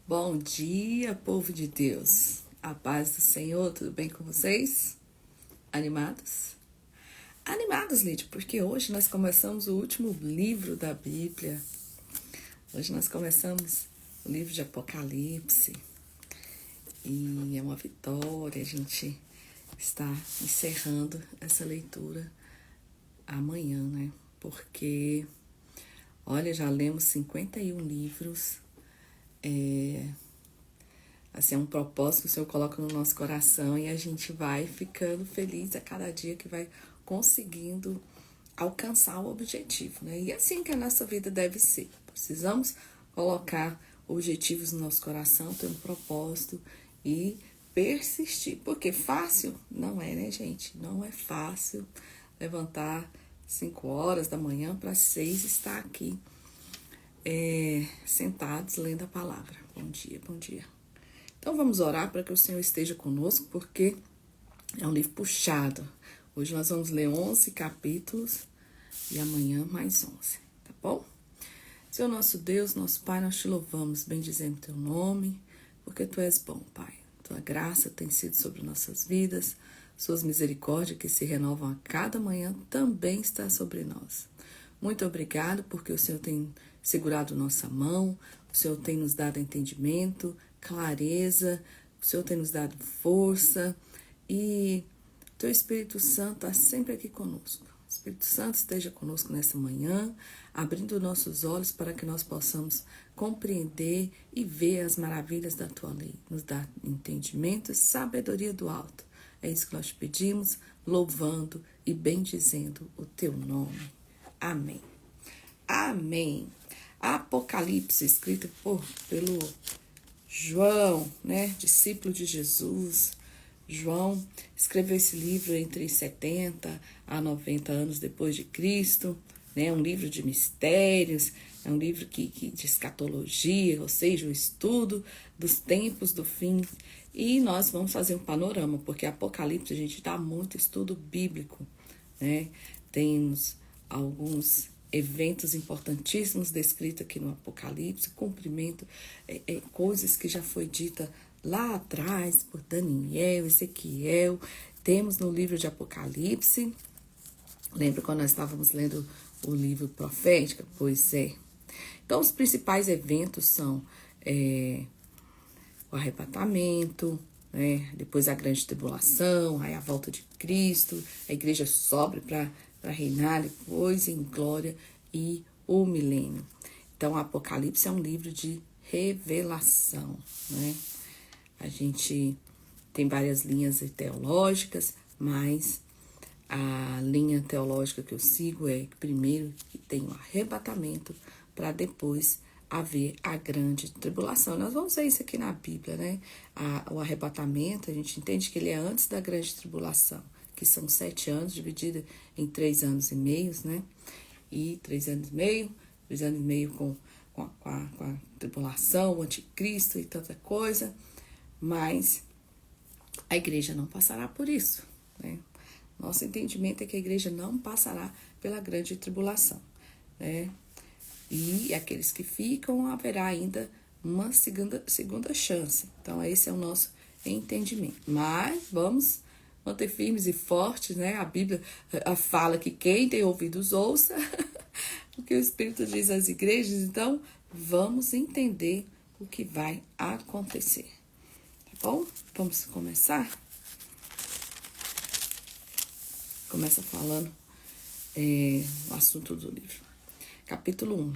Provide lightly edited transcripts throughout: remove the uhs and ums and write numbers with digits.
Bom dia, povo de Deus. A paz do Senhor, tudo bem com vocês? Animados? Animados, Lídia, porque hoje nós começamos o último livro da Bíblia. Hoje nós começamos o livro de Apocalipse. E é uma vitória, a gente está encerrando essa leitura amanhã, né? Porque, olha, já lemos 51 livros. Assim, é um propósito que o Senhor coloca no nosso coração e a gente vai ficando feliz a cada dia que vai conseguindo alcançar o objetivo, né? E assim que a nossa vida deve ser. Precisamos colocar objetivos no nosso coração, ter um propósito e persistir. Porque fácil não é, né, gente? Não é fácil levantar 5 horas da manhã para 6 estar aqui sentados lendo a palavra. Bom dia, bom dia. Então vamos orar para que o Senhor esteja conosco, porque é um livro puxado. Hoje nós vamos ler 11 capítulos e amanhã mais 11, tá bom? Senhor nosso Deus, nosso Pai, nós te louvamos, bendizendo teu nome, porque tu és bom, Pai. Tua graça tem sido sobre nossas vidas, suas misericórdias que se renovam a cada manhã também está sobre nós. Muito obrigado porque o Senhor tem segurado nossa mão, o Senhor tem nos dado entendimento, clareza, o Senhor tem nos dado força e teu Espírito Santo está sempre aqui conosco. O Espírito Santo esteja conosco nessa manhã, abrindo nossos olhos para que nós possamos compreender e ver as maravilhas da tua lei. Nos dá entendimento e sabedoria do alto. É isso que nós te pedimos, louvando e bendizendo o teu nome. Amém. Amém. Apocalipse, escrito pelo João, né, discípulo de Jesus. João escreveu esse livro entre 70 a 90 anos depois de Cristo, né? Um livro de mistérios, é um livro de escatologia, ou seja, o estudo dos tempos do fim. E nós vamos fazer um panorama, porque Apocalipse a gente dá muito estudo bíblico, né? Temos alguns eventos importantíssimos descritos aqui no Apocalipse, cumprimento, coisas que já foi dita lá atrás por Daniel, Ezequiel, temos no livro de Apocalipse. Lembra quando nós estávamos lendo o livro profético? Pois é. Então, os principais eventos são o arrebatamento, né? Depois a grande tribulação, aí a volta de Cristo, a igreja sobe para reinar depois em glória e o milênio. Então, o Apocalipse é um livro de revelação, né? A gente tem várias linhas teológicas, mas a linha teológica que eu sigo é que primeiro que tem o arrebatamento para depois haver a grande tribulação. Nós vamos ver isso aqui na Bíblia, né? O arrebatamento, a gente entende que ele é antes da grande tribulação, que são 7 anos, dividido em 3 anos e meio, né? E 3 anos e meio com a tribulação, o anticristo e tanta coisa, mas a igreja não passará por isso, né? Nosso entendimento é que a igreja não passará pela grande tribulação, né? E aqueles que ficam, haverá ainda uma segunda chance. Então, esse é o nosso entendimento. Mas vamos manter firmes e fortes, né? A Bíblia fala que quem tem ouvidos ouça o que o Espírito diz às igrejas. Então, vamos entender o que vai acontecer. Tá bom? Vamos começar? Começa falando o assunto do livro. Capítulo 1.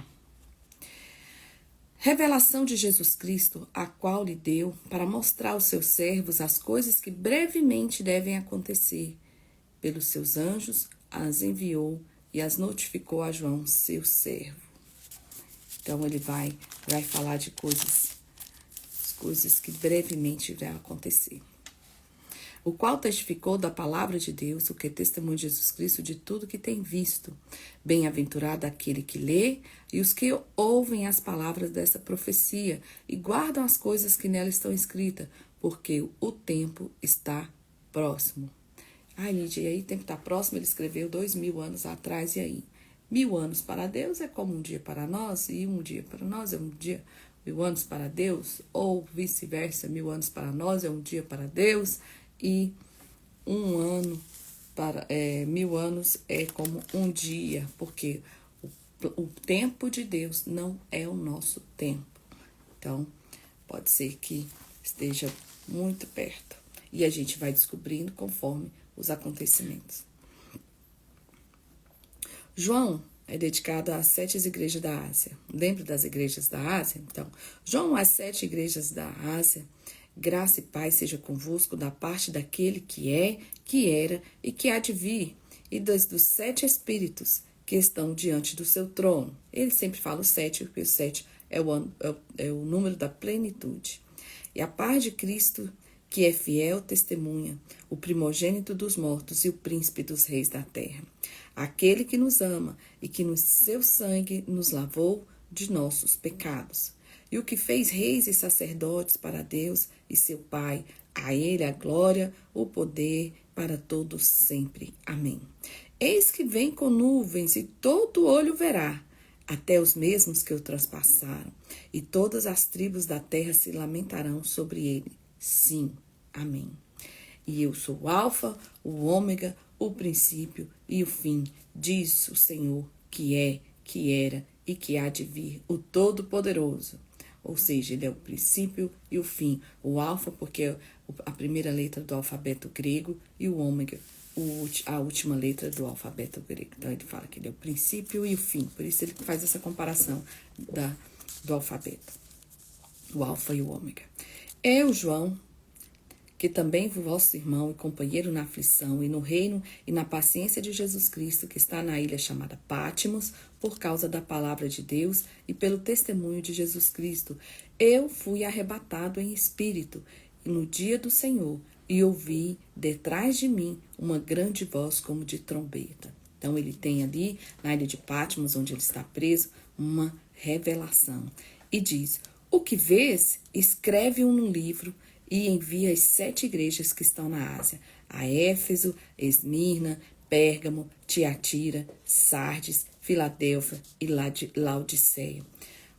Revelação de Jesus Cristo, a qual lhe deu para mostrar aos seus servos as coisas que brevemente devem acontecer. Pelos seus anjos as enviou e as notificou a João, seu servo. Então ele vai falar de coisas que brevemente vão acontecer. O qual testificou da palavra de Deus, o que é testemunho de Jesus Cristo de tudo que tem visto. Bem-aventurado aquele que lê e os que ouvem as palavras dessa profecia e guardam as coisas que nela estão escritas, porque o tempo está próximo. Ai, Lídia, e aí o tempo está próximo? Ele escreveu 2000 anos atrás, e aí? 1000 anos para Deus é como um dia para nós, e um dia para nós é um dia 1000 anos para Deus, ou vice-versa, 1000 anos para nós é um dia para Deus, e 1000 anos é como um dia, porque o tempo de Deus não é o nosso tempo. Então, pode ser que esteja muito perto. E a gente vai descobrindo conforme os acontecimentos. João é dedicado às 7 igrejas da Ásia. Lembra das igrejas da Ásia? Então, João, às 7 igrejas da Ásia, graça e paz seja convosco da parte daquele que é, que era e que há de vir, e dos 7 espíritos que estão diante do seu trono. Ele sempre fala o 7, porque o 7 é o número da plenitude. E a paz de Cristo, que é fiel testemunha, o primogênito dos mortos e o príncipe dos reis da terra. Aquele que nos ama e que no seu sangue nos lavou de nossos pecados. E o que fez reis e sacerdotes para Deus e seu Pai, a ele a glória, o poder para todos sempre. Amém. Eis que vem com nuvens e todo olho verá, até os mesmos que o transpassaram, e todas as tribos da terra se lamentarão sobre ele. Sim, amém. E eu sou o Alfa, o Ômega, o princípio e o fim, diz o Senhor, que é, que era e que há de vir, o Todo-Poderoso. Ou seja, ele é o princípio e o fim. O Alfa, porque é a primeira letra do alfabeto grego, e o Ômega, a última letra do alfabeto grego. Então, ele fala que ele é o princípio e o fim. Por isso, ele faz essa comparação do alfabeto. O Alfa e o Ômega. Eu, João, que também vosso irmão e companheiro na aflição e no reino e na paciência de Jesus Cristo, que está na ilha chamada Pátimos, por causa da palavra de Deus e pelo testemunho de Jesus Cristo, eu fui arrebatado em espírito no dia do Senhor e ouvi detrás de mim uma grande voz como de trombeta. Então ele tem ali, na ilha de Pátimos, onde ele está preso, uma revelação. E diz, o que vês, escreve-o num livro e envia às 7 igrejas que estão na Ásia, a Éfeso, Esmirna, Pérgamo, Tiatira, Sardes, Filadélfia e Laodiceia.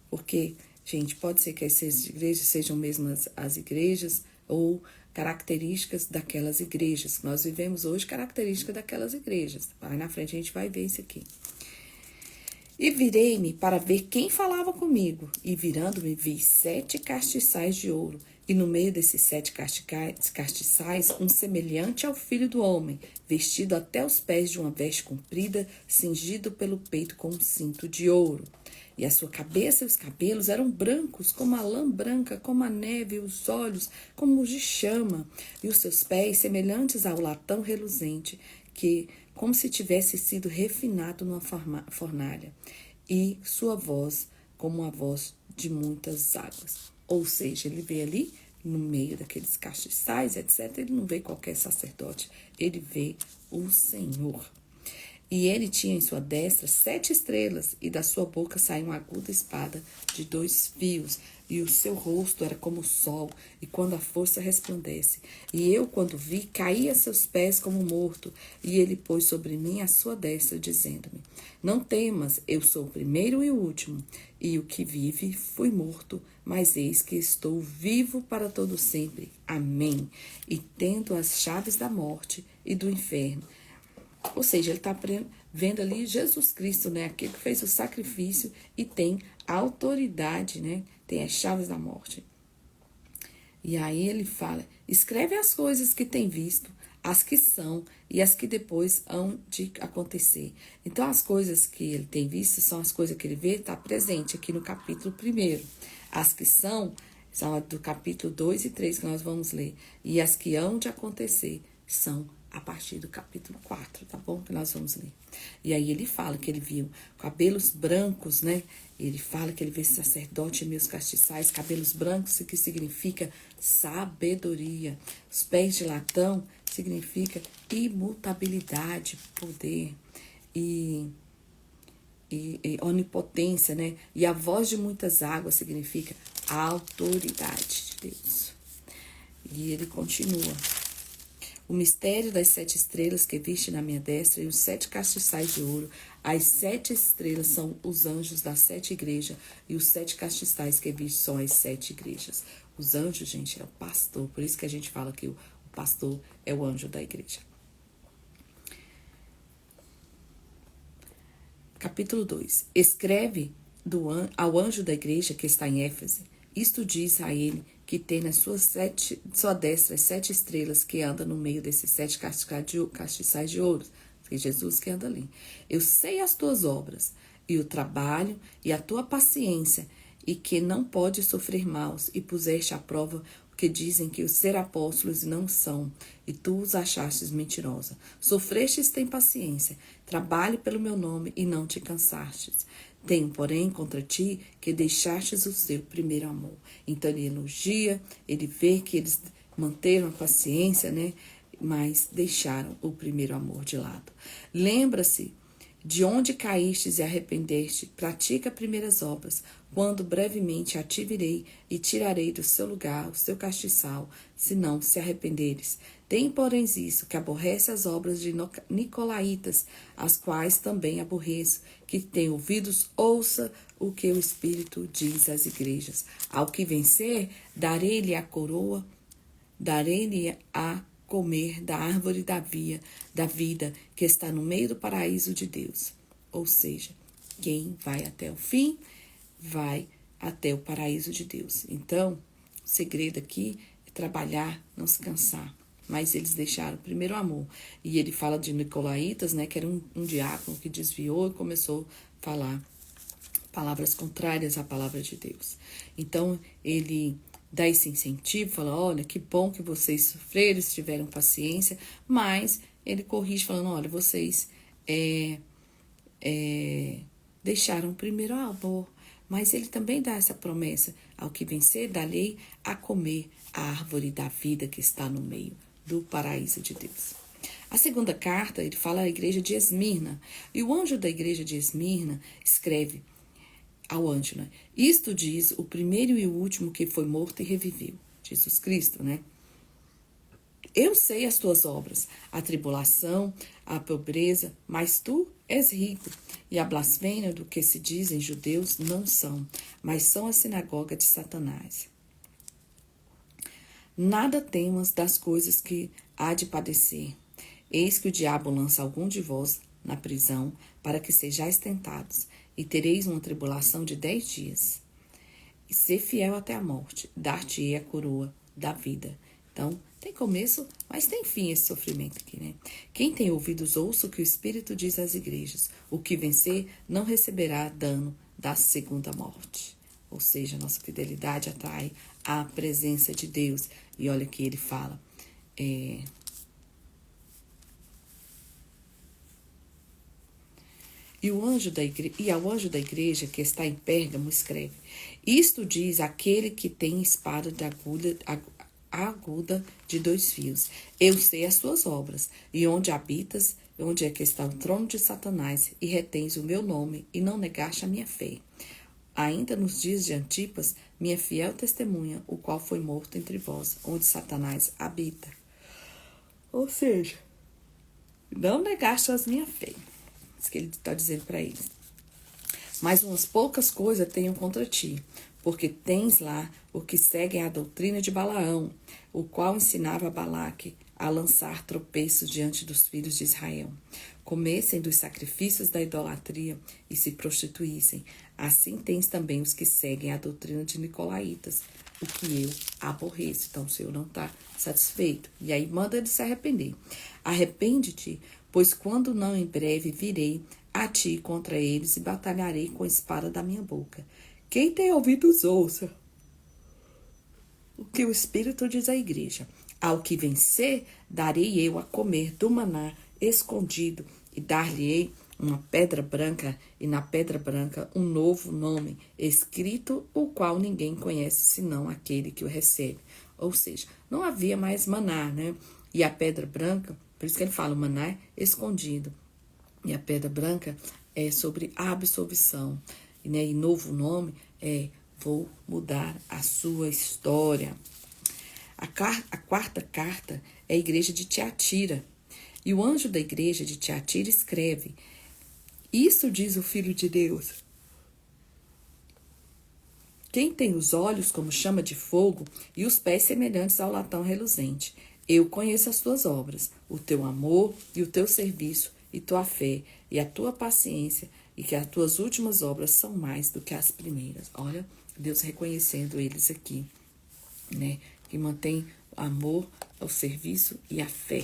Porque, gente, pode ser que essas igrejas sejam mesmo as igrejas ou características daquelas igrejas. Nós vivemos hoje características daquelas igrejas. Vai na frente, a gente vai ver isso aqui. E virei-me para ver quem falava comigo, e virando-me vi 7 castiçais de ouro, e no meio desses 7 castiçais, um semelhante ao filho do homem, vestido até os pés de uma veste comprida, cingido pelo peito com um cinto de ouro. E a sua cabeça e os cabelos eram brancos, como a lã branca, como a neve, e os olhos como os de chama, e os seus pés semelhantes ao latão reluzente, que como se tivesse sido refinado numa fornalha, e sua voz como a voz de muitas águas. Ou seja, ele vê ali, no meio daqueles castiçais, etc., ele não vê qualquer sacerdote, ele vê o Senhor. E ele tinha em sua destra 7 estrelas, e da sua boca saiu uma aguda espada de 2 fios, e o seu rosto era como o sol, e quando a força resplandece. E eu, quando vi, caí a seus pés como morto, e ele pôs sobre mim a sua destra, dizendo-me, não temas, eu sou o primeiro e o último, e o que vive fui morto, mas eis que estou vivo para todo sempre. Amém. E tendo as chaves da morte e do inferno. Ou seja, ele está vendo ali Jesus Cristo, né? Aquele que fez o sacrifício e tem a autoridade, né? Tem as chaves da morte. E aí ele fala, escreve as coisas que tem visto, as que são e as que depois hão de acontecer. Então, as coisas que ele tem visto são as coisas que ele vê, está presente aqui no capítulo 1. As que são do capítulo 2 e 3 que nós vamos ler. E as que hão de acontecer são a partir do capítulo 4, tá bom? Que nós vamos ler. E aí ele fala que ele viu cabelos brancos, né? Ele fala que ele vê sacerdote em meus castiçais, cabelos brancos, que significa sabedoria. Os pés de latão significa imutabilidade, poder e onipotência, né? E a voz de muitas águas significa a autoridade de Deus. E ele continua. o mistério das 7 estrelas que viste na minha destra e os 7 castiçais de ouro. As 7 estrelas são os anjos das 7 igrejas e os 7 castiçais que viste são as 7 igrejas. Os anjos, gente, é o pastor. Por isso que a gente fala que o pastor é o anjo da igreja. Capítulo 2. Escreve ao anjo da igreja que está em Éfeso. Isto diz a ele que tem na sua destra as 7 estrelas que anda no meio desses 7 castiçais de ouro. Que Jesus que anda ali. Eu sei as tuas obras, e o trabalho, e a tua paciência, e que não pode sofrer maus, e puseste à prova o que dizem que os ser apóstolos não são, e tu os achastes mentirosa. Sofrestes tem paciência, trabalhe pelo meu nome, e não te cansastes. Tenho, porém, contra ti que deixastes o seu primeiro amor. Então ele elogia, ele vê que eles manteram a paciência, né? Mas deixaram o primeiro amor de lado. Lembra-se de onde caístes e arrependeste, pratica primeiras obras, quando brevemente a ti virei e tirarei do seu lugar o seu castiçal, se não se arrependeres. Tem, porém, isso, que aborrece as obras de nicolaítas, as quais também aborreço, que tem ouvidos, ouça o que o Espírito diz às igrejas. Ao que vencer, darei-lhe a coroa, darei-lhe a comer da árvore da vida que está no meio do paraíso de Deus. Ou seja, quem vai até o fim, vai até o paraíso de Deus. Então, o segredo aqui é trabalhar, não se cansar. Mas eles deixaram o primeiro amor. E ele fala de nicolaítas, né, que era um diácono que desviou e começou a falar palavras contrárias à palavra de Deus. Então, ele dá esse incentivo, fala, olha, que bom que vocês sofreram, tiveram paciência, mas ele corrige falando, olha, vocês deixaram o primeiro amor, mas ele também dá essa promessa, ao que vencer, dá-lhe a comer a árvore da vida que está no meio do paraíso de Deus. A segunda carta, ele fala à igreja de Esmirna, e o anjo da igreja de Esmirna escreve ao anjo, né? Isto diz o primeiro e o último que foi morto e reviveu, Jesus Cristo, né? Eu sei as tuas obras, a tribulação, a pobreza, mas tu és rico, e a blasfêmia do que se dizem judeus não são, mas são a sinagoga de Satanás. Nada temas das coisas que há de padecer. Eis que o diabo lança algum de vós na prisão, para que sejais tentados, e tereis uma tribulação de 10 dias. E ser fiel até a morte, dar-te-ei a coroa da vida. Então, tem começo, mas tem fim esse sofrimento aqui, né? Quem tem ouvidos, ouça o que o Espírito diz às igrejas. O que vencer não receberá dano da segunda morte. Ou seja, nossa fidelidade atrai a presença de Deus. E olha que ele fala, E ao anjo da igreja que está em Pérgamo escreve, isto diz aquele que tem espada de aguda de 2 fios. Eu sei as tuas obras, e onde habitas, onde é que está o trono de Satanás, e retens o meu nome, e não negaste a minha fé. Ainda nos dias de Antipas, minha fiel testemunha, o qual foi morto entre vós, onde Satanás habita. Ou seja, não negaste a minha fé. Isso que ele está dizendo para eles. Mas umas poucas coisas tenho contra ti, porque tens lá o que segue a doutrina de Balaão, o qual ensinava a Balaque a lançar tropeços diante dos filhos de Israel, comessem dos sacrifícios da idolatria e se prostituíssem. Assim tens também os que seguem a doutrina de Nicolaítas, o que eu aborreço. Então, o Senhor não está satisfeito. E aí manda ele se arrepender. Arrepende-te, pois quando não em breve virei a ti contra eles e batalharei com a espada da minha boca. Quem tem ouvidos, ouça o que o Espírito diz à igreja. Ao que vencer, darei eu a comer do maná escondido e dar-lhe-ei uma pedra branca, e na pedra branca um novo nome escrito, o qual ninguém conhece senão aquele que o recebe. Ou seja, não havia mais maná, né? E a pedra branca, por isso que ele fala, o maná é escondido. E a pedra branca é sobre a absolvição, né? E novo nome é, vou mudar a sua história. A quarta carta é a igreja de Tiatira. E o anjo da igreja de Tiatira escreve: Isso diz o Filho de Deus. Quem tem os olhos como chama de fogo e os pés semelhantes ao latão reluzente. Eu conheço as tuas obras, o teu amor e o teu serviço, e tua fé, e a tua paciência, e que as tuas últimas obras são mais do que as primeiras. Olha, Deus reconhecendo eles aqui, né? Que mantém o amor, o serviço e a fé.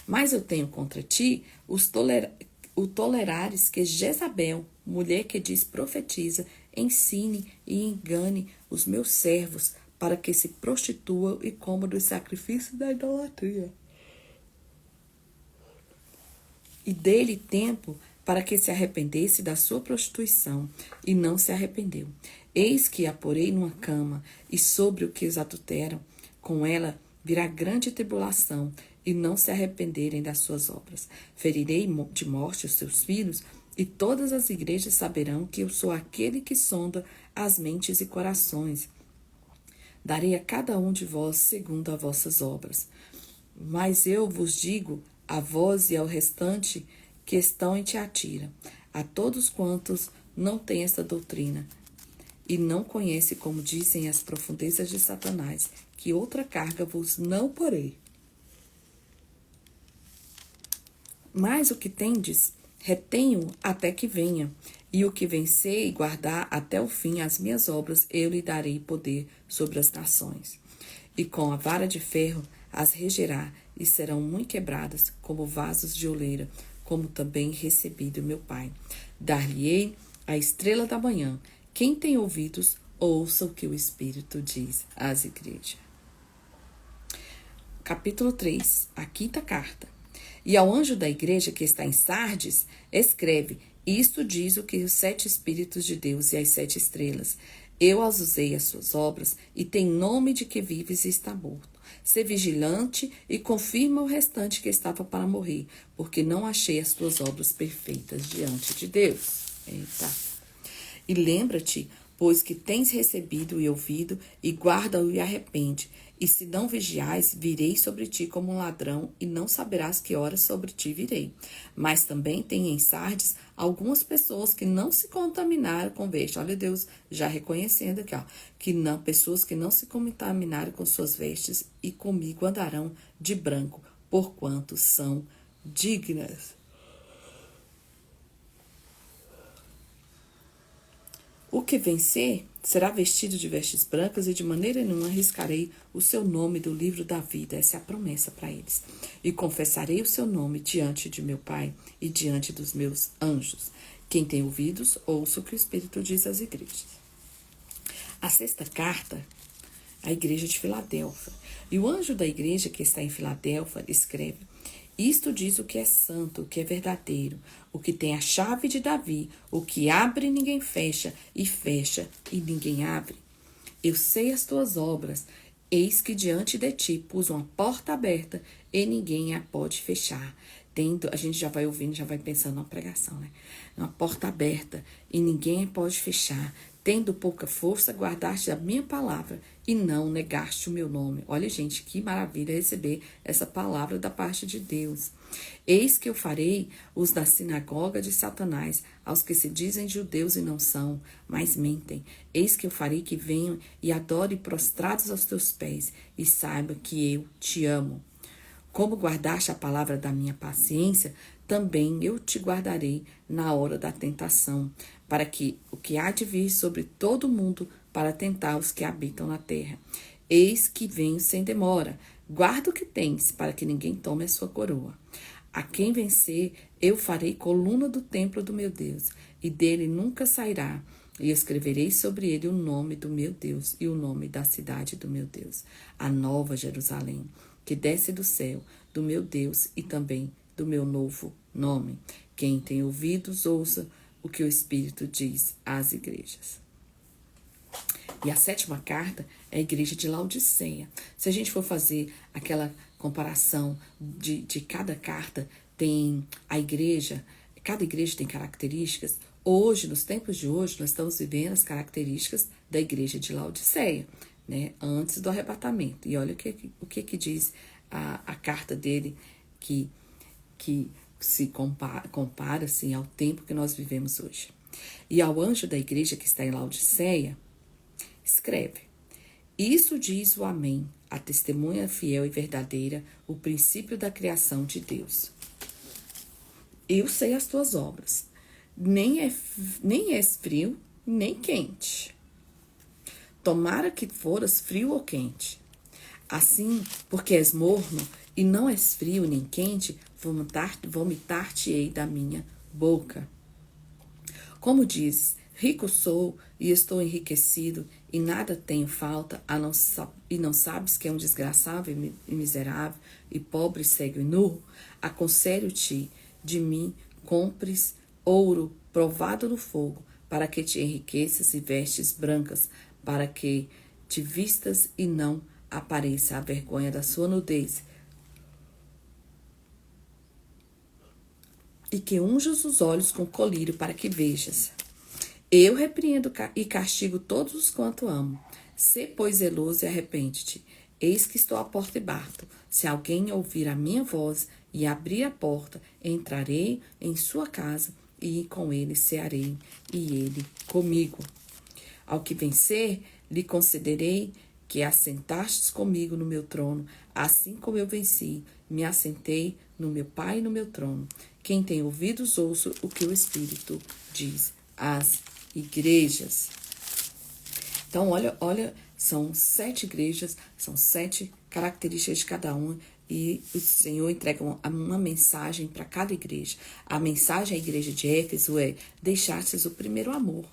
Mas eu tenho contra ti o tolerares que Jezabel, mulher que diz profetiza, ensine e engane os meus servos para que se prostituam e comam dos sacrifícios da idolatria. E dê-lhe tempo para que se arrependesse da sua prostituição, e não se arrependeu. Eis que a porei numa cama, e sobre o que os adulteram, com ela virá grande tribulação, e não se arrependerem das suas obras. Ferirei de morte os seus filhos, e todas as igrejas saberão que eu sou aquele que sonda as mentes e corações. Darei a cada um de vós segundo as vossas obras. Mas eu vos digo, a vós e ao restante que estão em Tiatira, a todos quantos não têm esta doutrina, e não conhecem, como dizem, as profundezas de Satanás, que outra carga vos não porei. Mas o que tendes, retenho até que venha, e o que vencer e guardar até o fim as minhas obras, eu lhe darei poder sobre as nações. E com a vara de ferro as regerá, e serão muito quebradas, como vasos de oleira, como também recebi do meu Pai. Dar-lhe-ei a estrela da manhã. Quem tem ouvidos, ouça o que o Espírito diz às igrejas. Capítulo 3, a quinta carta. E ao anjo da igreja que está em Sardes, escreve: Isto diz o que os 7 Espíritos de Deus e as 7 estrelas. Eu as usei as suas obras, e tem nome de que vives e está morto. Sê vigilante e confirma o restante que estava para morrer, porque não achei as tuas obras perfeitas diante de Deus. Eita. E lembra-te, pois que tens recebido e ouvido, e guarda-o e arrepende. E se não vigiais, virei sobre ti como um ladrão, e não saberás que horas sobre ti virei. Mas também tem em Sardes algumas pessoas que não se contaminaram com vestes. Olha Deus já reconhecendo aqui, ó, que não, pessoas que não se contaminaram com suas vestes, e comigo andarão de branco, porquanto são dignas. O que vencer será vestido de vestes brancas, e de maneira nenhuma arriscarei o seu nome do livro da vida. Essa é a promessa para eles. E confessarei o seu nome diante de meu Pai e diante dos meus anjos. Quem tem ouvidos, ouça o que o Espírito diz às igrejas. A sexta carta, a igreja de Filadélfia. E o anjo da igreja que está em Filadélfia escreve: Isto diz o que é santo, o que é verdadeiro, o que tem a chave de Davi, o que abre e ninguém fecha, e fecha e ninguém abre. Eu sei as tuas obras, eis que diante de ti pus uma porta aberta, e ninguém a pode fechar. A gente já vai ouvindo, já vai pensando na pregação, né? Uma porta aberta, e ninguém a pode fechar. Tendo pouca força, guardaste a minha palavra e não negaste o meu nome. Olha, gente, que maravilha receber essa palavra da parte de Deus. Eis que eu farei os da sinagoga de Satanás, aos que se dizem judeus e não são, mas mentem. Eis que eu farei que venham e adorem prostrados aos teus pés, e saiba que eu te amo. Como guardaste a palavra da minha paciência, também eu te guardarei na hora da tentação, para que o que há de vir sobre todo o mundo para tentar os que habitam na terra. Eis que venho sem demora. Guarda o que tens, para que ninguém tome a sua coroa. A quem vencer, eu farei coluna do templo do meu Deus, e dele nunca sairá. E escreverei sobre ele o nome do meu Deus e o nome da cidade do meu Deus, a nova Jerusalém, que desce do céu, do meu Deus e também do meu novo nome. Quem tem ouvidos, ouça o que o Espírito diz às igrejas. E a sétima carta é a igreja de Laodiceia. Se a gente for fazer aquela comparação de cada carta, tem a igreja, cada igreja tem características. Hoje, nos tempos de hoje, nós estamos vivendo as características da igreja de Laodiceia. né, antes do arrebatamento. E olha o que diz a carta dele, que se compara assim, ao tempo que nós vivemos hoje. E ao anjo da igreja que está em Laodiceia, escreve: Isso diz o Amém, a testemunha fiel e verdadeira, o princípio da criação de Deus. Eu sei as tuas obras, nem és frio, nem quente. Tomara que foras frio ou quente. Assim, porque és morno e não és frio nem quente, vomitar-te-ei da minha boca. Como dizes, rico sou e estou enriquecido e nada tenho falta, e não sabes que é um desgraçado e miserável e pobre, cego e nu? Aconselho-te, de mim compres ouro provado no fogo, para que te enriqueças e vestes brancas, para que te vistas e não apareça a vergonha da sua nudez. E que unjas os olhos com colírio para que vejas. Eu repreendo e castigo todos os quanto amo. Sê, pois, zeloso e arrepende-te. Eis que estou à porta e bato. Se alguém ouvir a minha voz e abrir a porta, entrarei em sua casa e com ele cearei e ele comigo. Ao que vencer, lhe concederei que assentastes comigo no meu trono, assim como eu venci, me assentei no meu Pai e no meu trono. Quem tem ouvidos, ouça o que o Espírito diz às igrejas. Então, olha, são 7 igrejas, são 7 características de cada uma, e o Senhor entrega uma mensagem para cada igreja. A mensagem à igreja de Éfeso é: deixastes o primeiro amor.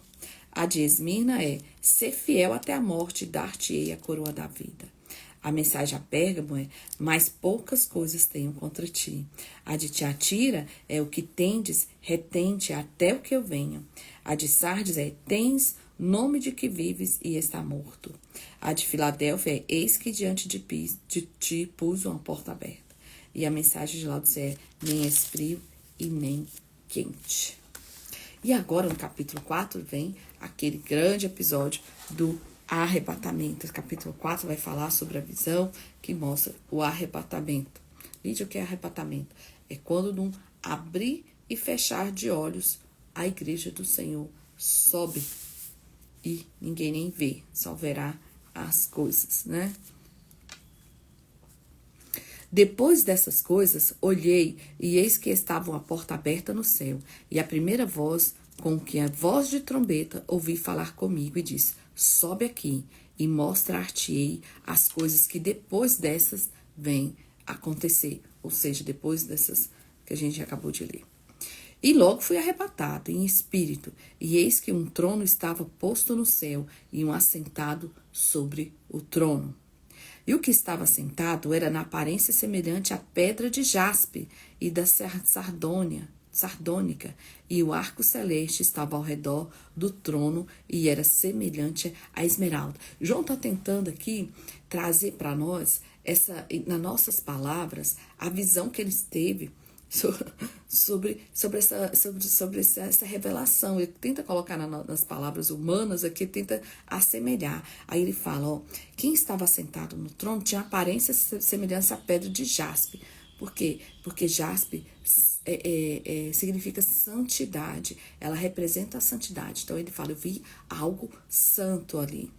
A de Esmirna é: ser fiel até a morte, dar-te-ei a coroa da vida. A mensagem a Pérgamo é: mais poucas coisas tenho contra ti. A de Tiatira é: o que tendes, retente até o que eu venha. A de Sardes é: tens nome de que vives e está morto. A de Filadélfia é: eis que diante de ti pus uma porta aberta. E a mensagem de Laodiceia é: nem és frio e nem quente. E agora, no capítulo 4, vem aquele grande episódio do arrebatamento. O capítulo 4 vai falar sobre a visão que mostra o arrebatamento. Lídia, o que é arrebatamento? É quando num abrir e fechar de olhos, a igreja do Senhor sobe e ninguém nem vê, só verá as coisas, né? Depois dessas coisas, olhei, e eis que estava uma porta aberta no céu, e a primeira voz, com que a voz de trombeta, ouvi falar comigo, e disse: sobe aqui, e mostrar-te-ei as coisas que depois dessas vêm acontecer. Ou seja, depois dessas que a gente acabou de ler. E logo fui arrebatado em espírito, e eis que um trono estava posto no céu, e um assentado sobre o trono. E o que estava sentado era na aparência semelhante à pedra de jaspe e da sardônica, e o arco celeste estava ao redor do trono e era semelhante à esmeralda. João está tentando aqui trazer para nós, nas nossas palavras, a visão que ele teve sobre essa revelação. Ele tenta colocar nas palavras humanas aqui, tenta assemelhar. Aí ele fala, ó, quem estava sentado no trono tinha aparência semelhante à pedra de jaspe. Por quê? Porque jaspe significa santidade. Ela representa a santidade. Então ele fala, eu vi algo santo ali.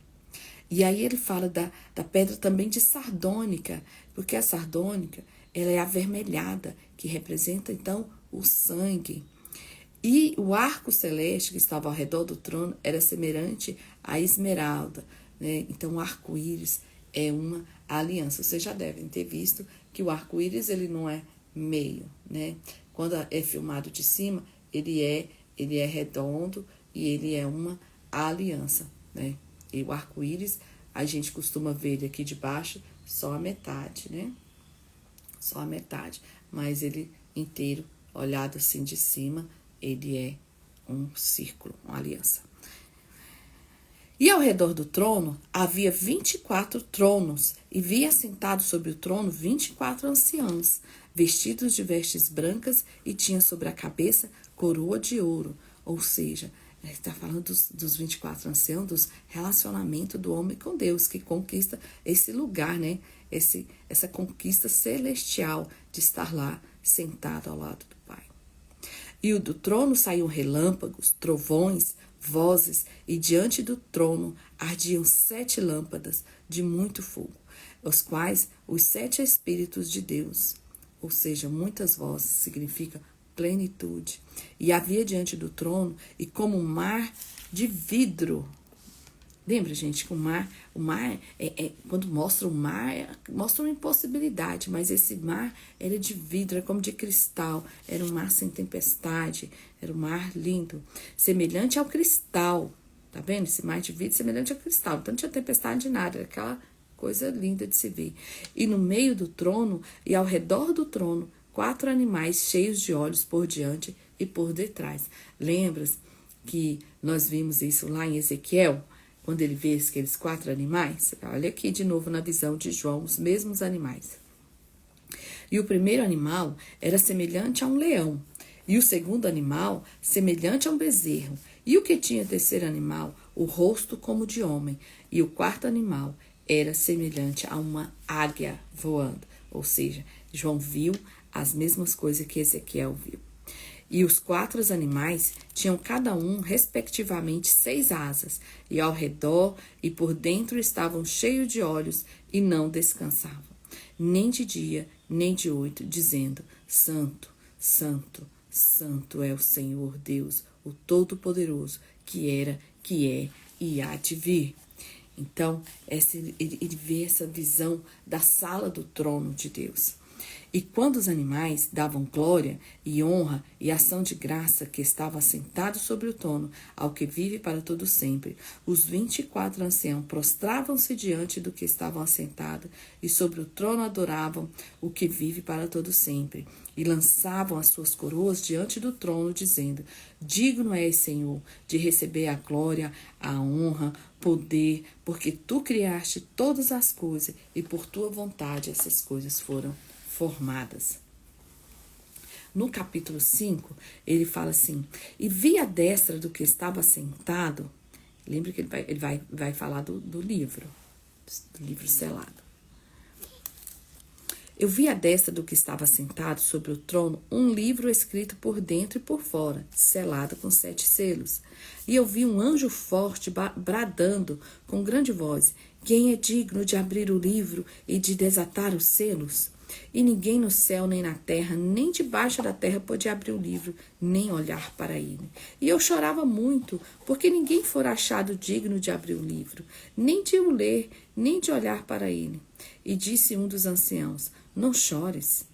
E aí ele fala da pedra também de sardônica, porque a sardônica, ela é avermelhada, que representa, então, o sangue. E o arco celeste que estava ao redor do trono era semelhante à esmeralda, né? Então, o arco-íris é uma aliança. Vocês já devem ter visto que o arco-íris, ele não é meio, né? Quando é filmado de cima, ele é redondo e ele é uma aliança, né? E o arco-íris, a gente costuma ver ele aqui de baixo só a metade, né? Só a metade, mas ele inteiro, olhado assim de cima, ele é um círculo, uma aliança. E ao redor do trono havia 24 tronos, e vi assentados sobre o trono 24 anciãos, vestidos de vestes brancas, e tinham sobre a cabeça coroa de ouro, ou seja, Está falando dos 24 anciãos, dos relacionamentos do homem com Deus, que conquista esse lugar, né? Essa conquista celestial de estar lá sentado ao lado do Pai. E do trono saíam relâmpagos, trovões, vozes, e diante do trono ardiam 7 lâmpadas de muito fogo, os quais os 7 Espíritos de Deus, ou seja, muitas vozes, significa plenitude. E havia diante do trono, e como um mar de vidro. Lembra, gente, que o mar quando mostra o mar, mostra uma impossibilidade, mas esse mar era de vidro, era como de cristal, era um mar sem tempestade, era um mar lindo, semelhante ao cristal, tá vendo? Esse mar de vidro semelhante ao cristal, então não tinha tempestade de nada, era aquela coisa linda de se ver. E no meio do trono e ao redor do trono, 4 animais cheios de olhos por diante e por detrás. Lembras que nós vimos isso lá em Ezequiel? Quando ele vê aqueles 4 animais? Olha aqui de novo na visão de João, os mesmos animais. E o primeiro animal era semelhante a um leão. E o segundo animal, semelhante a um bezerro. E o que tinha o terceiro animal? O rosto como de homem. E o quarto animal era semelhante a uma águia voando. Ou seja, João viu as mesmas coisas que Ezequiel viu. E os 4 animais tinham cada um, respectivamente, 6 asas, e ao redor e por dentro estavam cheios de olhos e não descansavam, nem de dia, nem de noite, dizendo: Santo, Santo, Santo é o Senhor Deus, o Todo-Poderoso, que era, que é e há de vir. Então, ele vê essa visão da sala do trono de Deus. E quando os animais davam glória e honra e ação de graça que estava assentado sobre o trono, ao que vive para todo sempre, os 24 anciãos prostravam-se diante do que estavam assentados e sobre o trono adoravam o que vive para todo sempre. E lançavam as suas coroas diante do trono, dizendo: Digno és, Senhor, de receber a glória, a honra, poder, porque tu criaste todas as coisas e por tua vontade essas coisas foram formadas. No capítulo 5, ele fala assim: E vi a destra do que estava sentado. Lembra que ele vai falar do livro selado. Eu vi à destra do que estava sentado sobre o trono um livro escrito por dentro e por fora, selado com 7 selos. E eu vi um anjo forte bradando com grande voz: Quem é digno de abrir o livro e de desatar os selos? E ninguém no céu, nem na terra, nem debaixo da terra podia abrir o livro, nem olhar para ele. E eu chorava muito, porque ninguém fora achado digno de abrir o livro, nem de o ler, nem de olhar para ele. E disse um dos anciãos: Não chores.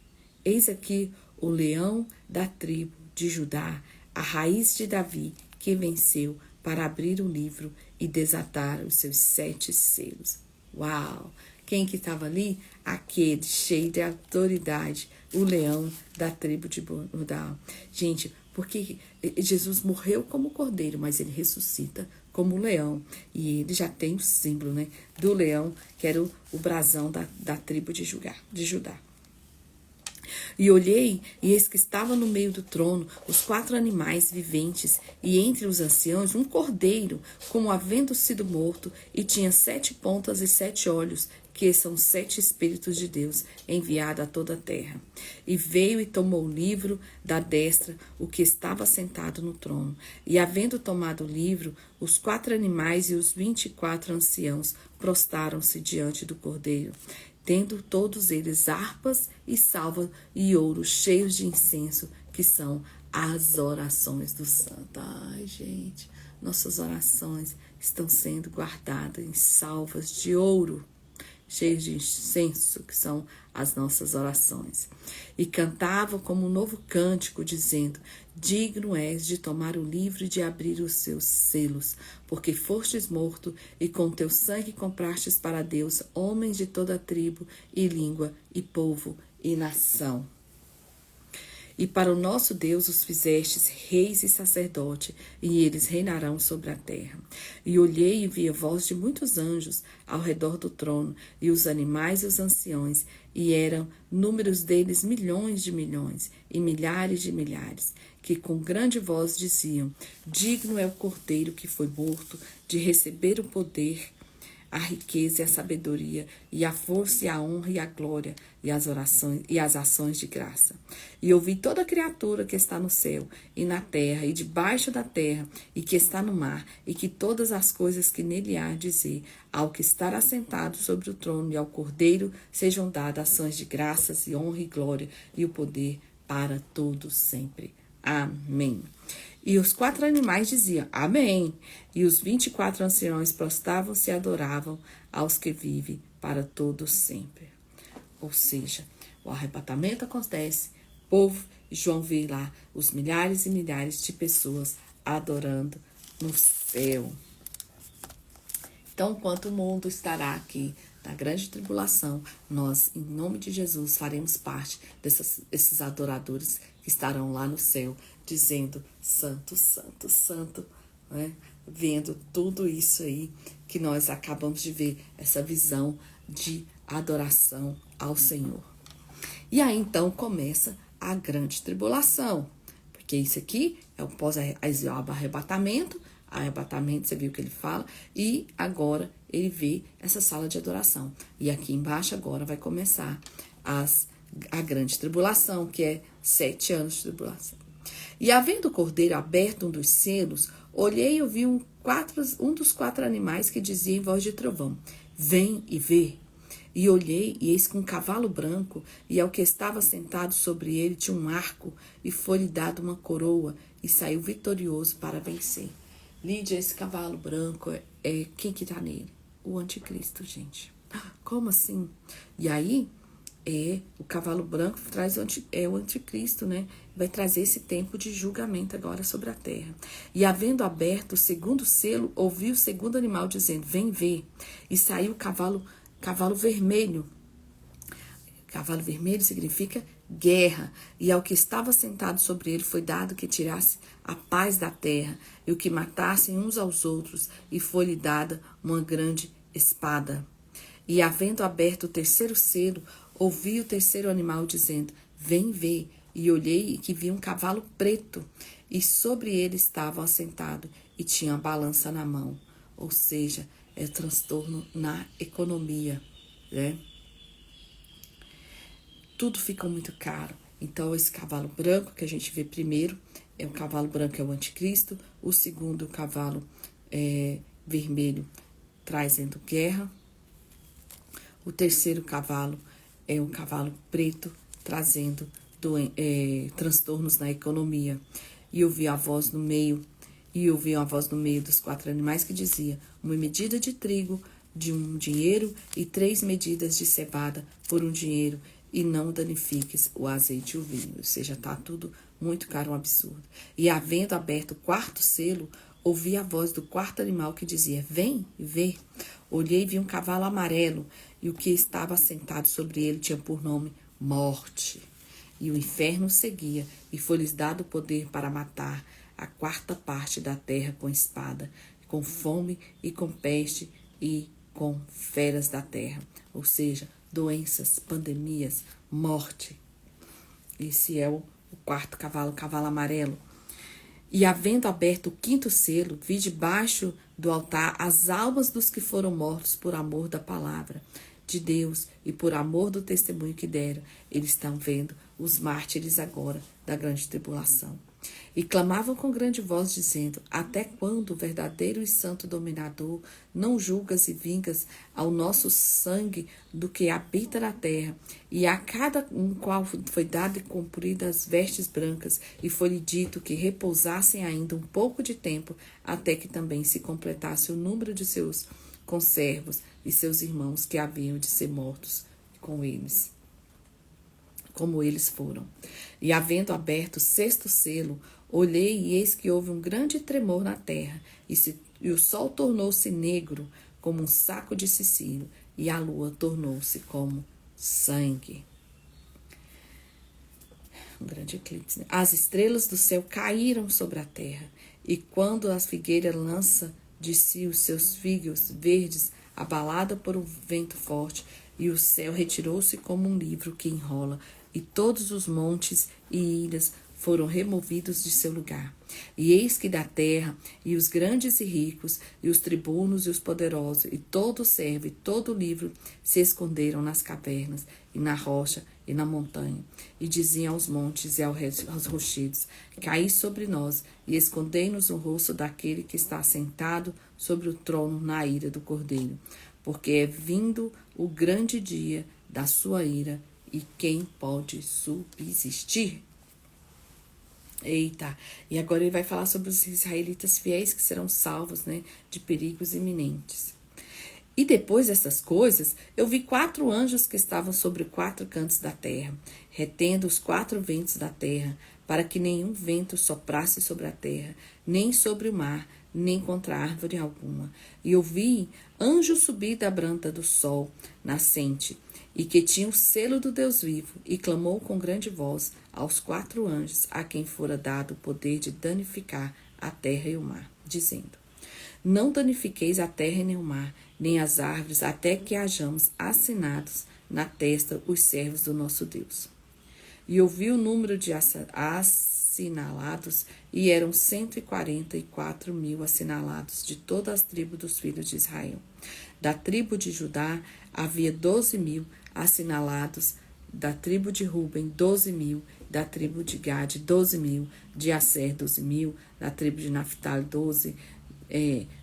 Eis aqui o leão da tribo de Judá, a raiz de Davi, que venceu para abrir o livro e desatar os seus 7 selos. Uau! Quem que estava ali? Aquele cheio de autoridade, o leão da tribo de Judá. Gente, porque Jesus morreu como cordeiro, mas ele ressuscita como leão. E ele já tem o símbolo, né, do leão, que era o brasão da tribo de Judá. E olhei, e eis que estava no meio do trono os 4 animais viventes, e entre os anciãos um cordeiro, como havendo sido morto, e tinha 7 pontas e 7 olhos, que são 7 Espíritos de Deus, enviados a toda a terra. E veio e tomou o livro da destra, o que estava sentado no trono. E havendo tomado o livro, os 4 animais e os 24 anciãos prostraram-se diante do cordeiro, tendo todos eles harpas e salvas e ouro cheios de incenso, que são as orações do santo. Ai, gente, nossas orações estão sendo guardadas em salvas de ouro, cheios de incenso, que são as nossas orações. E cantavam como um novo cântico, dizendo: Digno és de tomar o livro e de abrir os seus selos, porque fostes morto e com teu sangue comprastes para Deus homens de toda tribo e língua e povo e nação. E para o nosso Deus os fizestes reis e sacerdote, e eles reinarão sobre a terra. E olhei e vi a voz de muitos anjos ao redor do trono, e os animais e os anciões, e eram números deles milhões de milhões, e milhares de milhares, que com grande voz diziam: digno é o Cordeiro que foi morto de receber o poder, a riqueza e a sabedoria, e a força e a honra e a glória, e as orações e as ações de graça. E ouvi toda criatura que está no céu, e na terra, e debaixo da terra, e que está no mar, e que todas as coisas que nele há dizer, ao que estar assentado sobre o trono e ao Cordeiro, sejam dadas ações de graças, e honra e glória, e o poder para todos sempre. Amém. E os 4 animais diziam, amém. E os 24 anciões prostravam-se e adoravam aos que vivem para todos sempre. Ou seja, o arrebatamento acontece, o povo, João vê lá os milhares e milhares de pessoas adorando no céu. Então, enquanto o mundo estará aqui na grande tribulação, nós, em nome de Jesus, faremos parte desses adoradores que estarão lá no céu, dizendo santo, santo, santo, né? Vendo tudo isso aí que nós acabamos de ver, essa visão de adoração ao Senhor. E aí, então, começa a grande tribulação, porque isso aqui é o pós-arrebatamento, arrebatamento, você viu o que ele fala, e agora ele vê essa sala de adoração. E aqui embaixo agora vai começar a grande tribulação, que é 7 anos de tribulação. E havendo o cordeiro aberto um dos selos, olhei e ouvi um dos 4 animais que dizia em voz de trovão, vem e vê. E olhei, e eis que um cavalo branco, e ao que estava sentado sobre ele tinha um arco, e foi-lhe dado uma coroa, e saiu vitorioso para vencer. Lídia, esse cavalo branco é quem que tá nele? O anticristo, gente. Como assim? E aí, o cavalo branco traz o anticristo, né? Vai trazer esse tempo de julgamento agora sobre a terra. E havendo aberto o segundo selo, ouvi o segundo animal dizendo, vem ver. E saiu o cavalo vermelho. Cavalo vermelho significa guerra, e ao que estava sentado sobre ele foi dado que tirasse a paz da terra, e o que matassem uns aos outros, e foi-lhe dada uma grande espada. E havendo aberto o terceiro selo, ouvi o terceiro animal dizendo, vem ver, e olhei e que vi um cavalo preto, e sobre ele estava assentado, e tinha a balança na mão. Ou seja, é transtorno na economia, né? Tudo fica muito caro. Então, esse cavalo branco que a gente vê primeiro, o cavalo branco é o anticristo. O segundo, o cavalo vermelho, trazendo guerra. O terceiro cavalo é o cavalo preto, trazendo transtornos na economia. E ouvi a voz no meio, dos 4 animais que dizia, uma medida de trigo de um dinheiro e 3 medidas de cevada por um dinheiro, e não danifiques o azeite e o vinho. Ou seja, está tudo muito caro, um absurdo. E havendo aberto o 4º selo, ouvi a voz do 4º animal que dizia, vem e vê. Olhei e vi um cavalo amarelo, e o que estava sentado sobre ele tinha por nome Morte. E o inferno seguia, e foi-lhes dado poder para matar a 4ª parte da terra com espada, com fome e com peste e com feras da terra. Ou seja, doenças, pandemias, morte. Esse é o 4º cavalo, o cavalo amarelo. E havendo aberto o 5º selo, vi debaixo do altar as almas dos que foram mortos por amor da palavra de Deus e por amor do testemunho que deram. Eles estão vendo os mártires agora da grande tribulação. E clamavam com grande voz, dizendo, até quando, verdadeiro e santo dominador, não julgas e vingas ao nosso sangue do que habita na terra? E a cada um qual foi dado e cumprido as vestes brancas, e foi-lhe dito que repousassem ainda um pouco de tempo, até que também se completasse o número de seus conservos e seus irmãos que haviam de ser mortos com eles, como eles foram. E havendo aberto o 6º selo, olhei e eis que houve um grande tremor na terra, e o sol tornou-se negro como um saco de cicilo, e a lua tornou-se como sangue. um grande eclipse, né? As estrelas do céu caíram sobre a terra, e quando a figueira lança de si os seus figos verdes, abalada por um vento forte, e o céu retirou-se como um livro que enrola, e todos os montes e ilhas foram removidos de seu lugar. E eis que da terra, e os grandes e ricos, e os tribunos e os poderosos, e todo o servo e todo o livro se esconderam nas cavernas, e na rocha, e na montanha, e diziam aos montes e aos rochedos: caí sobre nós, e escondei-nos o rosto daquele que está sentado sobre o trono na ira do Cordeiro, porque é vindo o grande dia da sua ira, e quem pode subsistir? Eita, e agora ele vai falar sobre os israelitas fiéis que serão salvos, né, de perigos iminentes. E depois dessas coisas, eu vi 4 anjos que estavam sobre 4 cantos da terra, retendo os 4 ventos da terra, para que nenhum vento soprasse sobre a terra, nem sobre o mar, nem contra árvore alguma. E eu vi anjo subir da branca do sol nascente, e que tinha o selo do Deus vivo, e clamou com grande voz aos 4 anjos, a quem fora dado o poder de danificar a terra e o mar, dizendo: não danifiqueis a terra nem o mar, nem as árvores, até que hajamos assinados na testa os servos do nosso Deus. E ouvi o número de assinalados, e eram 144.000 assinalados de todas as tribos dos filhos de Israel. Da tribo de Judá havia 12.000 assinalados, da tribo de Ruben 12.000, da tribo de Gade 12.000, de Asser 12.000, da tribo de Naphtali 12,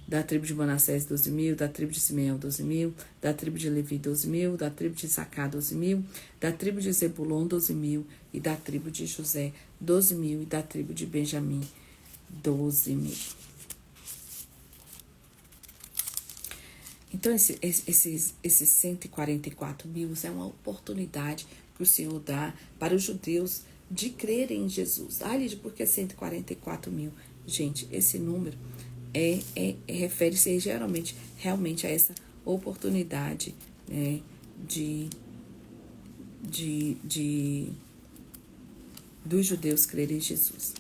da tribo de Manassés 12.000, da tribo de Simeão 12.000, da tribo de Levi 12.000, da tribo de Issacar 12.000, da tribo de Zebulon 12.000, e da tribo de José 12.000, e da tribo de Benjamim 12.000. Então, esses 144.000 é uma oportunidade que o Senhor dá para os judeus de crerem em Jesus. Ah, Lídia, por que 144.000? Gente, esse número refere-se geralmente, realmente a essa oportunidade, né, dos judeus crerem em Jesus.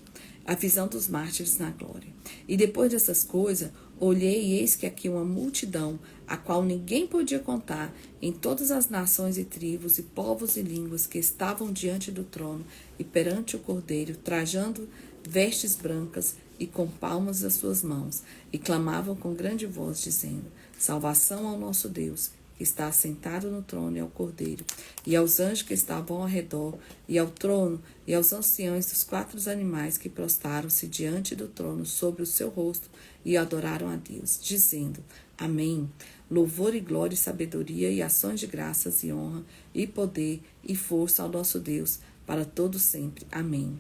A visão dos mártires na glória. E depois dessas coisas, olhei e eis que aqui uma multidão, a qual ninguém podia contar, em todas as nações e tribos e povos e línguas que estavam diante do trono e perante o Cordeiro, trajando vestes brancas e com palmas das suas mãos, e clamavam com grande voz, dizendo: salvação ao nosso Deus, que está assentado no trono, e ao Cordeiro, e aos anjos que estavam ao redor, e ao trono, e aos anciãos dos 4 animais que prostraram-se diante do trono sobre o seu rosto, e adoraram a Deus, dizendo: Amém. Louvor e glória e sabedoria e ações de graças e honra e poder e força ao nosso Deus, para todo sempre. Amém.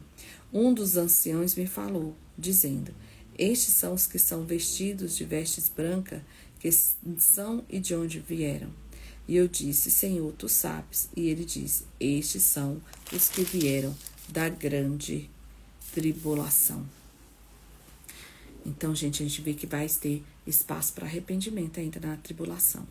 Um dos anciãos me falou, dizendo: estes são os que são vestidos de vestes brancas, que são e de onde vieram. E eu disse: Senhor, tu sabes. E ele disse: estes são os que vieram da grande tribulação. Então, gente, a gente vê que vai ter espaço para arrependimento ainda na tribulação.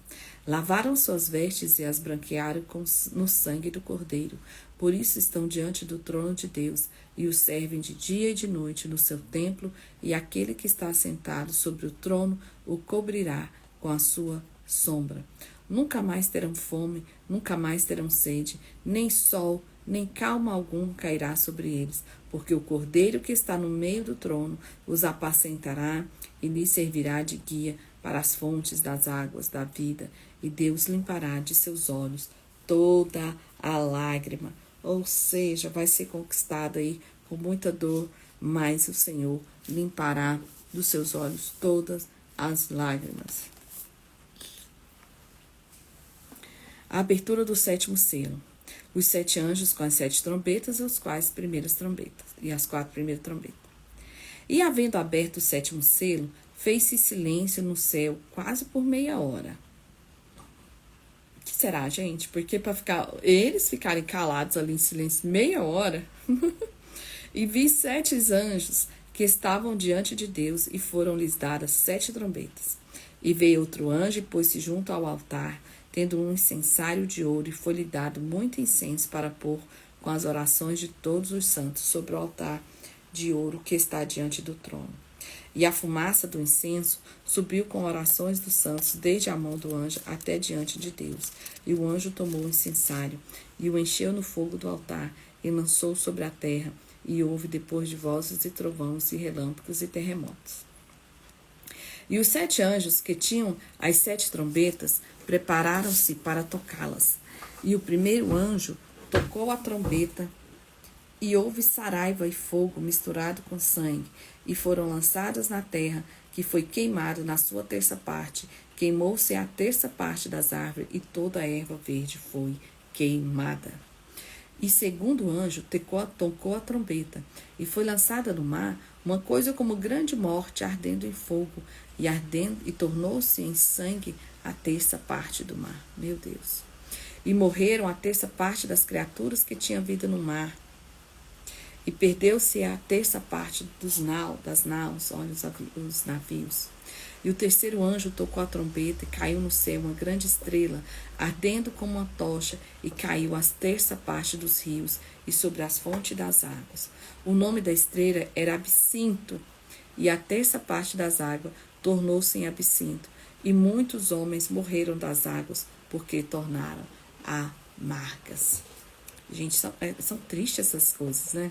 Lavaram suas vestes e as branquearam no sangue do Cordeiro. Por isso estão diante do trono de Deus e o servem de dia e de noite no seu templo, e aquele que está sentado sobre o trono o cobrirá com a sua sombra. Nunca mais terão fome, nunca mais terão sede, nem sol, nem calma algum cairá sobre eles, porque o Cordeiro que está no meio do trono os apacentará e lhes servirá de guia para as fontes das águas da vida, e Deus limpará de seus olhos toda a lágrima. Ou seja, vai ser conquistado aí com muita dor, mas o Senhor limpará dos seus olhos todas as lágrimas. A abertura do 7º selo. Os 7 anjos com as 7 trombetas, as 4 primeiras trombetas. E havendo aberto o 7º selo, fez-se silêncio no céu quase por meia hora. O que será, gente? Porque para eles ficarem calados ali em silêncio meia hora. E vi 7 anjos que estavam diante de Deus, e foram-lhes dadas 7 trombetas. E veio outro anjo e pôs-se junto ao altar, tendo um incensário de ouro, e foi-lhe dado muito incenso para pôr com as orações de todos os santos sobre o altar de ouro que está diante do trono. E a fumaça do incenso subiu com orações dos santos desde a mão do anjo até diante de Deus. E o anjo tomou o incensário e o encheu no fogo do altar e lançou sobre a terra. E houve depois de vozes e trovões e relâmpagos e terremotos. E os 7 anjos que tinham as 7 trombetas prepararam-se para tocá-las. E o primeiro anjo tocou a trombeta, e houve saraiva e fogo misturado com sangue, e foram lançadas na terra, que foi queimado na sua terça parte. Queimou-se a terça parte das árvores, e toda a erva verde foi queimada. E segundo anjo tocou a trombeta, e foi lançada no mar uma coisa como grande morte, ardendo em fogo, e tornou-se em sangue a terça parte do mar. Meu Deus! E morreram a terça parte das criaturas que tinham vida no mar. E perdeu-se a terça parte das naus, olha os navios. E o terceiro anjo tocou a trombeta e caiu no céu uma grande estrela, ardendo como uma tocha, e caiu a terça parte dos rios e sobre as fontes das águas. O nome da estrela era Absinto, e a terça parte das águas tornou-se em absinto. E muitos homens morreram das águas, porque tornaram amargas. Gente, são tristes essas coisas, né?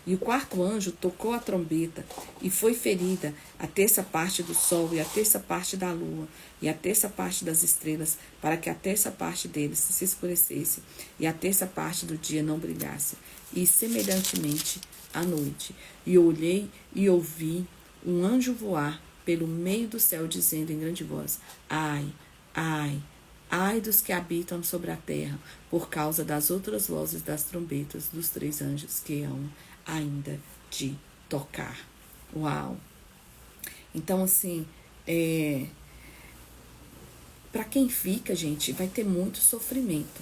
E o quarto anjo tocou a trombeta, e foi ferida a terça parte do sol, e a terça parte da lua, e a terça parte das estrelas, para que a terça parte deles se escurecesse, e a terça parte do dia não brilhasse, e semelhantemente à noite. E olhei e ouvi um anjo voar pelo meio do céu, dizendo em grande voz: ai, ai, ai dos que habitam sobre a terra, por causa das outras vozes das trombetas dos 3 anjos que hão ainda de tocar. Uau! Então, assim, para quem fica, gente, vai ter muito sofrimento.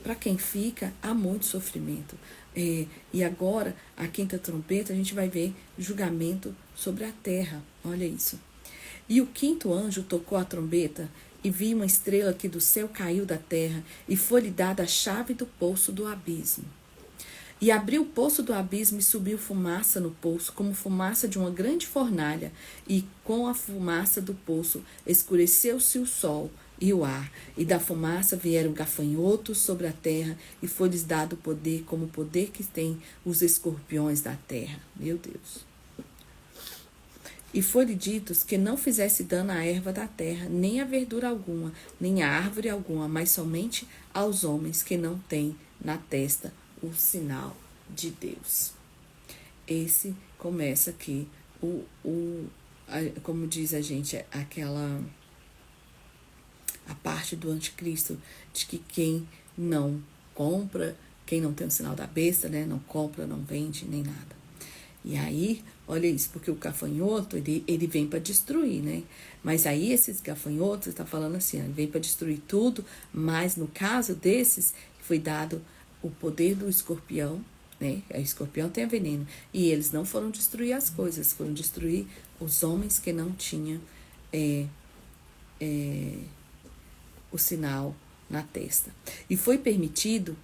Para quem fica, há muito sofrimento. E agora, a 5ª trombeta, a gente vai ver julgamento sobre a terra. Olha isso. E o 5º anjo tocou a trombeta, e vi uma estrela que do céu caiu da terra, e foi-lhe dada a chave do poço do abismo. E abriu o poço do abismo, e subiu fumaça no poço, como fumaça de uma grande fornalha, e com a fumaça do poço escureceu-se o sol e o ar, e da fumaça vieram gafanhotos sobre a terra, e foi-lhes dado poder, como o poder que tem os escorpiões da terra. Meu Deus! E foi-lhe dito que não fizesse dano à erva da terra, nem a verdura alguma, nem a árvore alguma, mas somente aos homens que não têm na testa o sinal de Deus. Esse começa aqui, como diz a gente, a parte do anticristo, de que quem não compra, quem não tem o sinal da besta, né, não compra, não vende, nem nada. E aí, olha isso, porque o gafanhoto, ele vem para destruir, né? Mas aí esses gafanhotos, está falando assim, ele vem para destruir tudo, mas no caso desses, foi dado o poder do escorpião, né? O escorpião tem veneno. E eles não foram destruir as coisas, foram destruir os homens que não tinham o sinal na testa. E foi permitido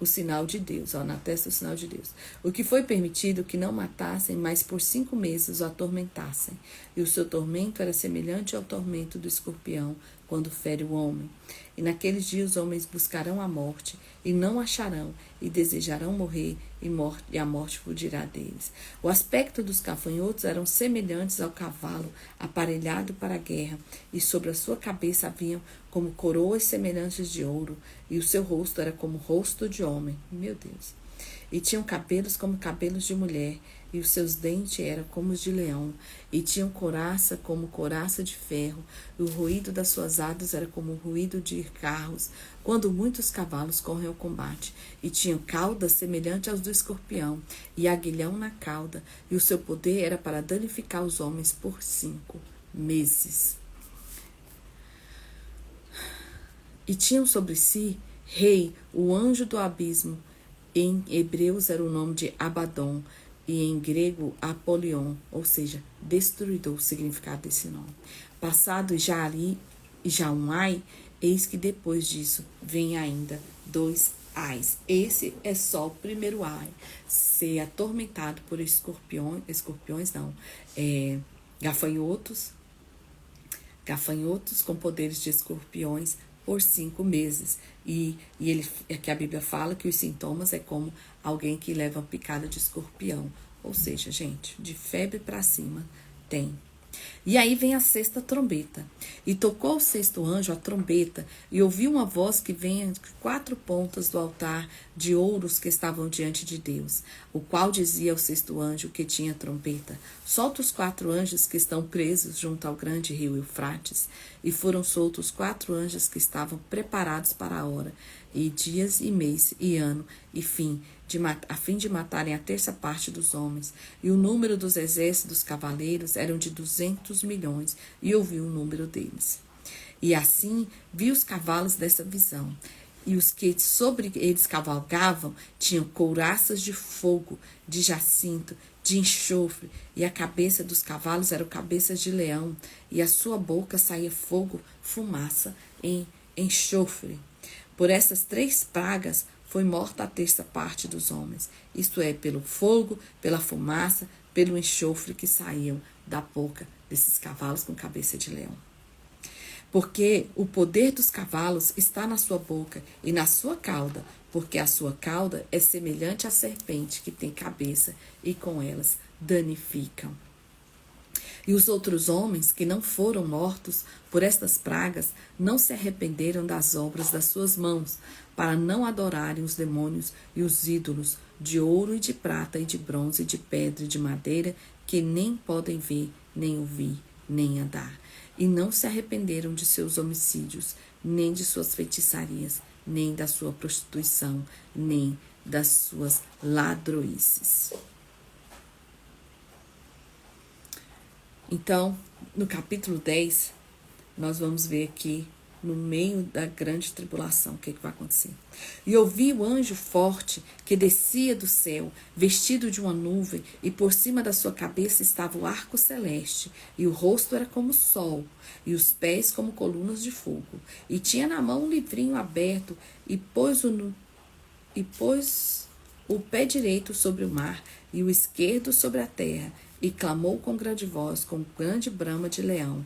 o sinal de Deus, na testa o sinal de Deus. O que foi permitido que não matassem, mas por 5 meses o atormentassem. E o seu tormento era semelhante ao tormento do escorpião, quando fere o homem. E naqueles dias os homens buscarão a morte, e não acharão, e desejarão morrer, e a morte fugirá deles. O aspecto dos gafanhotos eram semelhantes ao cavalo aparelhado para a guerra, e sobre a sua cabeça haviam como coroas semelhantes de ouro, e o seu rosto era como o rosto de homem. Meu Deus! E tinham cabelos como cabelos de mulher, e os seus dentes eram como os de leão, e tinham couraça como couraça de ferro, e o ruído das suas asas era como o ruído de carros, quando muitos cavalos correm ao combate. E tinham caudas semelhantes aos do escorpião, e aguilhão na cauda, e o seu poder era para danificar os homens por 5 meses. E tinham sobre si rei, o anjo do abismo. Em hebreus era o nome de Abaddon, e em grego Apolion, ou seja, destruidor, o significado desse nome. Passado já um ai, eis que depois disso vem ainda 2 ais. Esse é só o primeiro ai. Ser atormentado por escorpiões não, gafanhotos com poderes de escorpiões por 5 meses. E que a Bíblia fala que os sintomas é como alguém que leva uma picada de escorpião. Ou seja, gente, de febre para cima tem. E aí vem a sexta trombeta. E tocou o sexto anjo a trombeta, e ouviu uma voz que vinha de 4 pontas do altar de ouros que estavam diante de Deus, o qual dizia ao sexto anjo que tinha a trombeta: solta os 4 anjos que estão presos junto ao grande rio Eufrates. E foram soltos 4 anjos que estavam preparados para a hora, e dias, e mês, e ano, e fim, a fim de matarem a terça parte dos homens. E o número dos exércitos dos cavaleiros eram de 200 milhões, e ouviu o número deles. E assim vi os cavalos dessa visão, e os que sobre eles cavalgavam tinham couraças de fogo, de jacinto, de enxofre, e a cabeça dos cavalos eram cabeças de leão, e a sua boca saía fogo, fumaça e enxofre. Por essas 3 pragas foi morta a terça parte dos homens, isto é, pelo fogo, pela fumaça, pelo enxofre que saíam da boca desses cavalos com cabeça de leão. Porque o poder dos cavalos está na sua boca e na sua cauda, porque a sua cauda é semelhante à serpente que tem cabeça, e com elas danificam. E os outros homens que não foram mortos por estas pragas não se arrependeram das obras das suas mãos, para não adorarem os demônios e os ídolos de ouro e de prata e de bronze e de pedra e de madeira, que nem podem ver, nem ouvir, nem andar. E não se arrependeram de seus homicídios, nem de suas feitiçarias, nem da sua prostituição, nem das suas ladroices. Então, no capítulo 10, nós vamos ver aqui, no meio da grande tribulação, o que vai acontecer. E ouvi o anjo forte que descia do céu, vestido de uma nuvem, e por cima da sua cabeça estava o arco celeste, e o rosto era como o sol, e os pés como colunas de fogo. E tinha na mão um livrinho aberto, e pôs o pé direito sobre o mar, e o esquerdo sobre a terra, e clamou com grande voz, com grande brama de leão,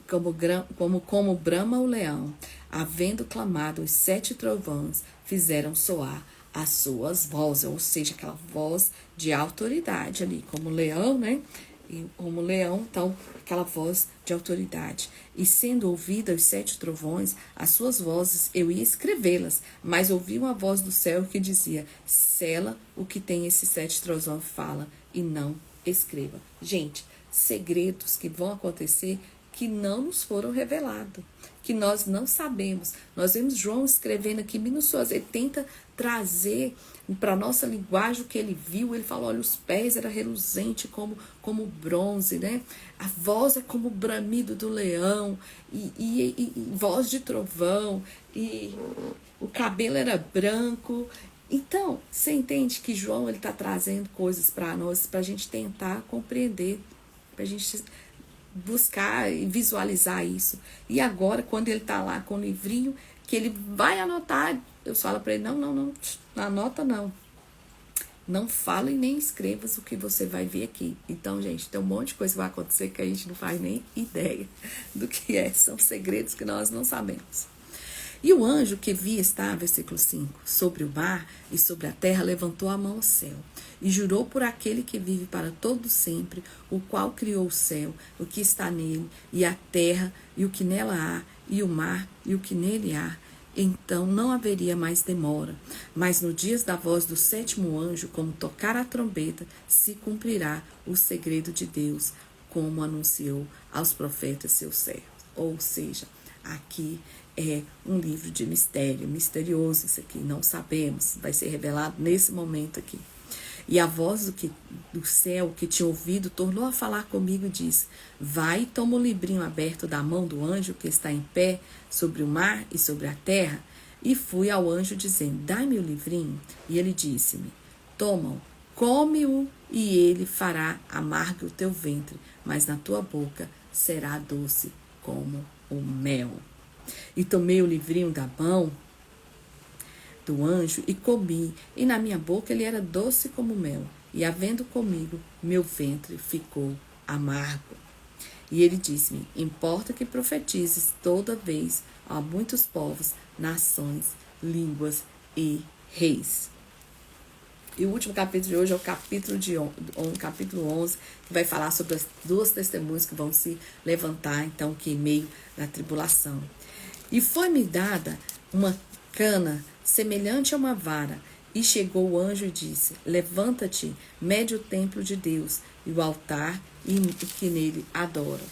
como brama o leão. Havendo clamado, os 7 trovões fizeram soar as suas vozes, ou seja, aquela voz de autoridade ali, como leão, né? E como leão, então, aquela voz de autoridade. E sendo ouvida os 7 trovões, as suas vozes, eu ia escrevê-las, mas ouvi uma voz do céu que dizia: sela o que tem esses 7 trovões, fala, e não escreva. Gente, segredos que vão acontecer que não nos foram revelados, que nós não sabemos. Nós vemos João escrevendo aqui minucioso, ele tenta trazer para a nossa linguagem o que ele viu. Ele fala, olha, os pés eram reluzentes como bronze, né? A voz é como o bramido do leão, e voz de trovão, e o cabelo era branco. Então, você entende que João está trazendo coisas para nós, para a gente tentar compreender, para a gente buscar e visualizar isso. E agora, quando ele está lá com o livrinho, que ele vai anotar, eu falo para ele, não anota não. Não fala e nem escrevas o que você vai ver aqui. Então, gente, tem um monte de coisa que vai acontecer que a gente não faz nem ideia do que é. São segredos que nós não sabemos. E o anjo que via estar, versículo 5, sobre o mar e sobre a terra, levantou a mão ao céu e jurou por aquele que vive para todo sempre, o qual criou o céu, o que está nele, e a terra, e o que nela há, e o mar, e o que nele há. Então não haveria mais demora, mas no dia da voz do 7º anjo, como tocar a trombeta, se cumprirá o segredo de Deus, como anunciou aos profetas seus servos. Ou seja, aqui é um livro de mistério, misterioso isso aqui, não sabemos, vai ser revelado nesse momento aqui. E a voz do céu que tinha ouvido tornou a falar comigo e disse: vai e toma o livrinho aberto da mão do anjo que está em pé sobre o mar e sobre a terra. E fui ao anjo dizendo: dai-me o livrinho. E ele disse-me: toma-o, come-o, e ele fará amargo o teu ventre, mas na tua boca será doce como o mel. E tomei o livrinho da mão do anjo e comi, e na minha boca ele era doce como mel, e havendo comigo, meu ventre ficou amargo. E ele disse-me: importa que profetizes toda vez a muitos povos, nações, línguas e reis. E o último capítulo de hoje é o capítulo 11, que vai falar sobre as duas testemunhas que vão se levantar, então, que em meio da tribulação. E foi-me dada uma cana semelhante a uma vara, e chegou o anjo e disse: levanta-te, mede o templo de Deus, e o altar e que nele adora.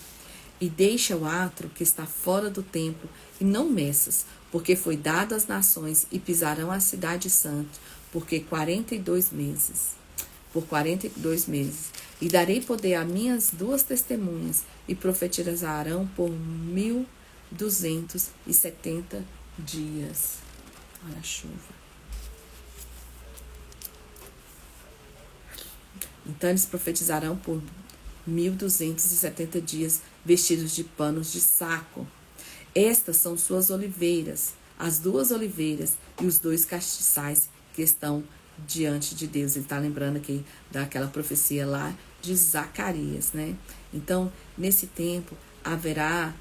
E deixa o átrio que está fora do templo, e não meças, porque foi dado às nações, e pisarão a cidade santa, por 42 meses. E darei poder a minhas duas testemunhas, e profetizarão por 1270 dias. Olha a chuva. Então eles profetizarão por 1270 dias, vestidos de panos de saco. Estas são suas oliveiras, as duas oliveiras e os dois castiçais que estão diante de Deus. Ele está lembrando aqui daquela profecia lá de Zacarias, né? Então, nesse tempo, haverá,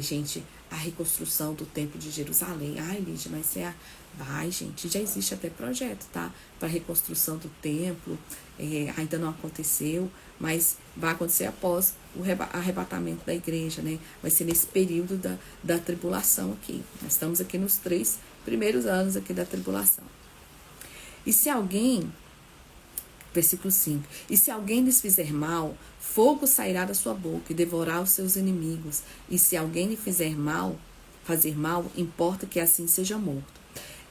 gente, a reconstrução do templo de Jerusalém. Ai, Lídia, mas você... Vai, gente, já existe até projeto, tá? Para reconstrução do templo. Ainda não aconteceu, mas vai acontecer após o arrebatamento da igreja, né? Vai ser nesse período da tribulação aqui. Nós estamos aqui nos 3 primeiros anos aqui da tribulação. E se alguém, versículo 5, e se alguém lhes fizer mal, fogo sairá da sua boca e devorar os seus inimigos. E se alguém lhe fazer mal, importa que assim seja morto.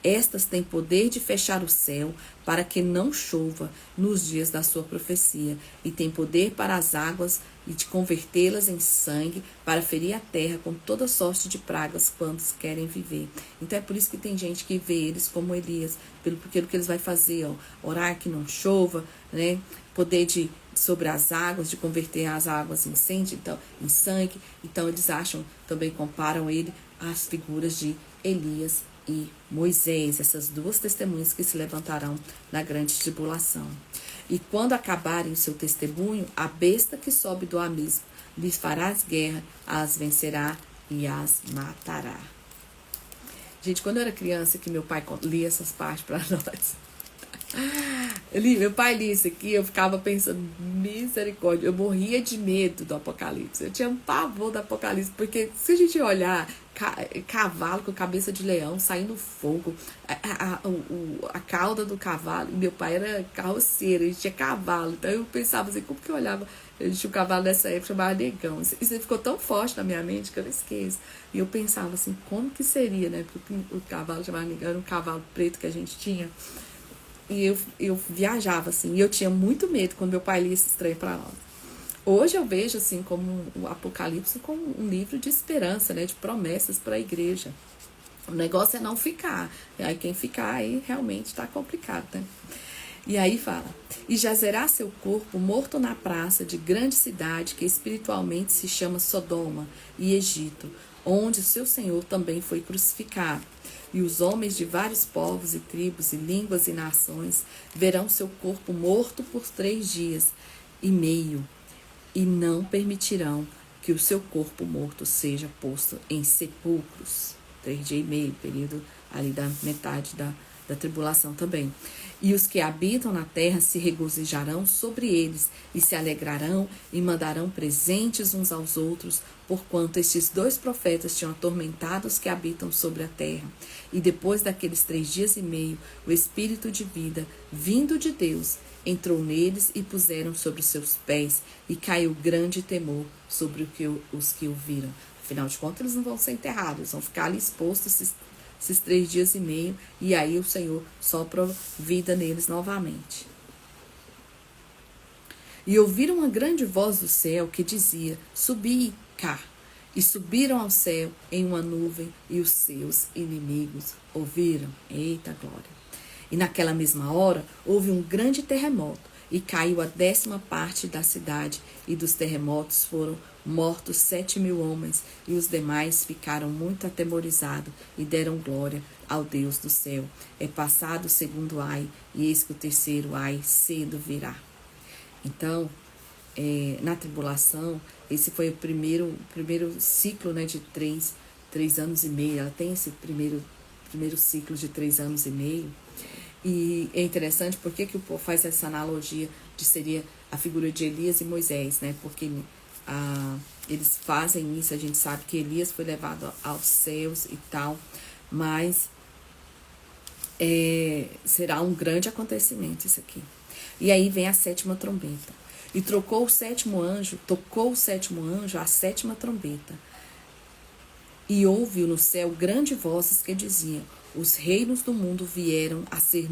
Estas têm poder de fechar o céu para que não chova nos dias da sua profecia, e têm poder para as águas e de convertê-las em sangue, para ferir a terra com toda sorte de pragas quando querem viver. Então é por isso que tem gente que vê eles como Elias, pelo que eles vão fazer, ó, orar que não chova, né? Poder sobre as águas, de converter as águas em sangue, então eles acham, também comparam ele às figuras de Elias e Moisés, essas duas testemunhas que se levantarão na grande tribulação. E quando acabarem o seu testemunho, a besta que sobe do abismo lhes farás guerra, as vencerá e as matará. Gente, quando eu era criança, que meu pai lia essas partes para nós, meu pai lia isso aqui, eu ficava pensando, misericórdia, eu morria de medo do Apocalipse, eu tinha um pavor do Apocalipse, porque se a gente olhar cavalo com cabeça de leão saindo fogo, a cauda do cavalo, e meu pai era carroceiro, ele tinha cavalo, então eu pensava assim, como que eu olhava, ele tinha um cavalo nessa época, chamava Negão, isso ficou tão forte na minha mente que eu não esqueço, e eu pensava assim, como que seria, né, porque o cavalo chamava Negão, era um cavalo preto que a gente tinha. E eu viajava, assim, e eu tinha muito medo quando meu pai lia esse trem para nós. Hoje eu vejo, assim, como o Apocalipse como um livro de esperança, né, de promessas para a igreja. O negócio é não ficar. E aí quem ficar, aí realmente está complicado, né? E aí fala, e jazerá seu corpo morto na praça de grande cidade, que espiritualmente se chama Sodoma e Egito, onde o seu Senhor também foi crucificado. E os homens de vários povos e tribos e línguas e nações verão seu corpo morto por 3 dias e meio, e não permitirão que o seu corpo morto seja posto em sepulcros. 3 dias e meio, período ali da metade da tribulação também. E os que habitam na terra se regozijarão sobre eles, e se alegrarão, e mandarão presentes uns aos outros, porquanto estes 2 profetas tinham atormentado os que habitam sobre a terra. E depois daqueles 3 dias e meio, o Espírito de vida, vindo de Deus, entrou neles e puseram sobre os seus pés, e caiu grande temor sobre os que o viram. Afinal de contas, eles não vão ser enterrados, eles vão ficar ali expostos esses 3 dias e meio, e aí o Senhor sopra vida neles novamente. E ouviram uma grande voz do céu que dizia, subi cá. E subiram ao céu em uma nuvem, e os seus inimigos ouviram. Eita glória! E naquela mesma hora houve um grande terremoto, e caiu a 10ª parte da cidade, e dos terremotos foram mortos 7.000 homens, e os demais ficaram muito atemorizados e deram glória ao Deus do céu. É passado o segundo ai, e eis que o terceiro ai cedo virá. Então, na tribulação, esse foi o primeiro ciclo, né, de 3 anos e meio. Ela tem esse primeiro ciclo de 3 anos e meio. E é interessante porque que o povo faz essa analogia de seria a figura de Elias e Moisés, né? Porque eles fazem isso, a gente sabe que Elias foi levado aos céus e tal, mas será um grande acontecimento isso aqui. E aí vem a 7ª trombeta. E tocou o sétimo anjo a 7ª trombeta. E ouviu no céu grandes vozes que diziam: os reinos do mundo vieram a ser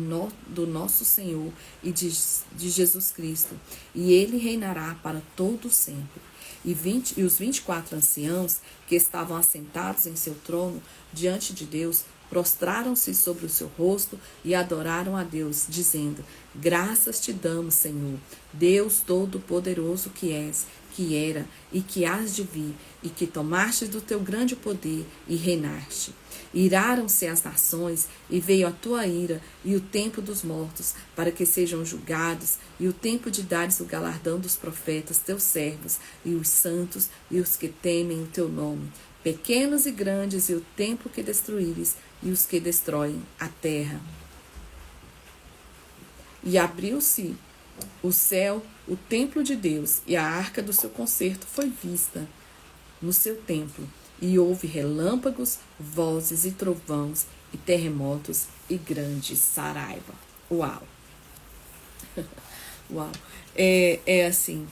do nosso Senhor e de Jesus Cristo, e ele reinará para todo sempre. E os 24 anciãos que estavam assentados em seu trono diante de Deus prostraram-se sobre o seu rosto e adoraram a Deus, dizendo: graças te damos, Senhor, Deus Todo-Poderoso que és, que era e que hás de vir, e que tomaste do teu grande poder e reinaste. Iraram-se as nações, e veio a tua ira e o tempo dos mortos, para que sejam julgados, e o tempo de dares o galardão dos profetas, teus servos, e os santos, e os que temem o teu nome, pequenos e grandes, e o tempo que destruíres, e os que destroem a terra. E abriu-se o céu, o templo de Deus, e a arca do seu concerto foi vista no seu templo. E houve relâmpagos, vozes e trovões, e terremotos e grande saraiva. Uau! Uau! É assim,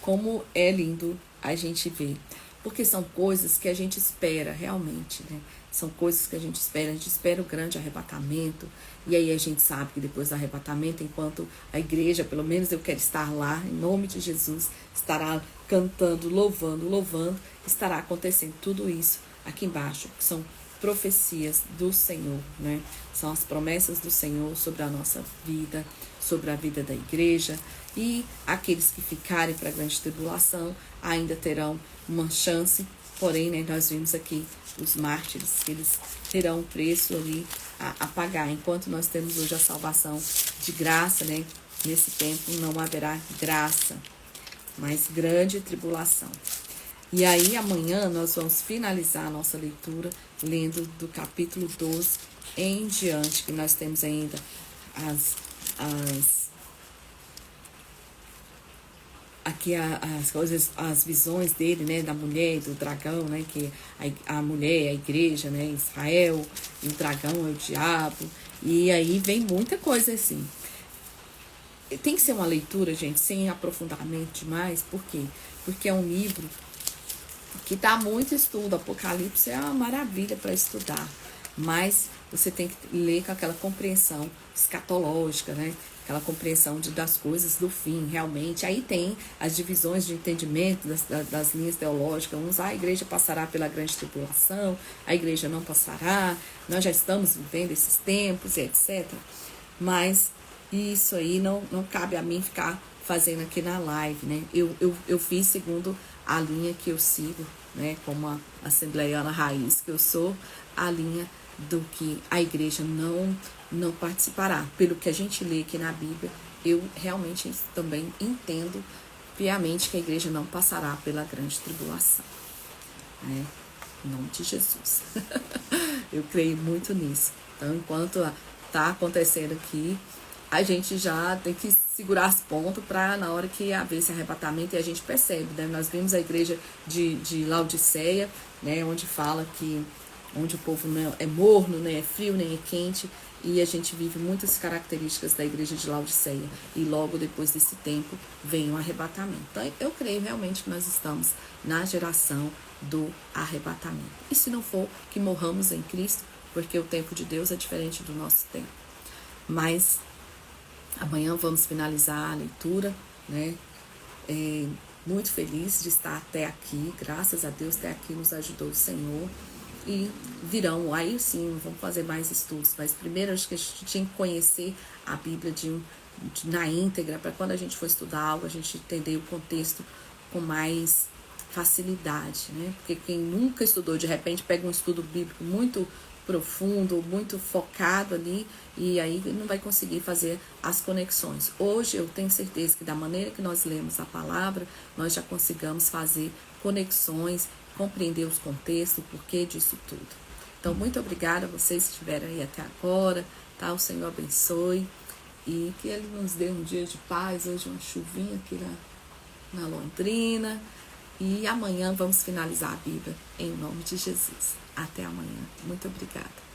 como é lindo a gente ver. Porque são coisas que a gente espera realmente, né? São coisas que a gente espera o grande arrebatamento. E aí a gente sabe que depois do arrebatamento, enquanto a igreja, pelo menos eu quero estar lá, em nome de Jesus, estará cantando, louvando, estará acontecendo tudo isso aqui embaixo, que são profecias do Senhor, né? São as promessas do Senhor sobre a nossa vida, sobre a vida da igreja. E aqueles que ficarem para a grande tribulação ainda terão uma chance, porém, né, nós vimos aqui os mártires, que eles terão um preço ali a pagar. Enquanto nós temos hoje a salvação de graça, né, nesse tempo não haverá graça, mas grande tribulação. E aí amanhã nós vamos finalizar a nossa leitura lendo do capítulo 12 em diante, que nós temos ainda aqui as coisas, as visões dele, né, da mulher e do dragão, né, que a mulher é a igreja, né, Israel, e o dragão é o diabo, e aí vem muita coisa assim. Tem que ser uma leitura, gente, sem aprofundamento demais, por quê? Porque é um livro que dá muito estudo. Apocalipse é uma maravilha para estudar, mas você tem que ler com aquela compreensão escatológica, né? Aquela compreensão das coisas do fim, realmente. Aí tem as divisões de entendimento das linhas teológicas. Uns, a igreja passará pela grande tribulação, a igreja não passará, nós já estamos vivendo esses tempos, etc. Mas isso aí não cabe a mim ficar fazendo aqui na live, né? Eu fiz segundo a linha que eu sigo, né? Como a assembleiana raiz que eu sou, a linha do que a igreja não participará. Pelo que a gente lê aqui na Bíblia, eu realmente também entendo piamente que a igreja não passará pela grande tribulação, né? Em nome de Jesus. Eu creio muito nisso. Então, enquanto está acontecendo aqui, a gente já tem que segurar as pontas para na hora que haver esse arrebatamento, e a gente percebe, né? Nós vimos a igreja de Laodiceia, né? Onde fala que onde o povo não é morno, nem é frio, nem é quente, e a gente vive muitas características da igreja de Laodiceia, e logo depois desse tempo vem o arrebatamento. Então eu creio realmente que nós estamos na geração do arrebatamento. E se não for, que morramos em Cristo, porque o tempo de Deus é diferente do nosso tempo. Mas amanhã vamos finalizar a leitura, né? Muito feliz de estar até aqui, graças a Deus, até aqui nos ajudou o Senhor. E virão, aí sim, vamos fazer mais estudos, mas primeiro acho que a gente tinha que conhecer a Bíblia na íntegra, para quando a gente for estudar algo, a gente entender o contexto com mais facilidade, né? Porque quem nunca estudou, de repente, pega um estudo bíblico muito profundo, muito focado ali, e aí não vai conseguir fazer as conexões. Hoje eu tenho certeza que da maneira que nós lemos a palavra, nós já consigamos fazer conexões, compreender os contextos, o porquê disso tudo. Então, muito obrigada a vocês que estiveram aí até agora, tá? O Senhor abençoe e que Ele nos dê um dia de paz, hoje uma chuvinha aqui na Londrina. E amanhã vamos finalizar a Bíblia em nome de Jesus. Até amanhã. Muito obrigada.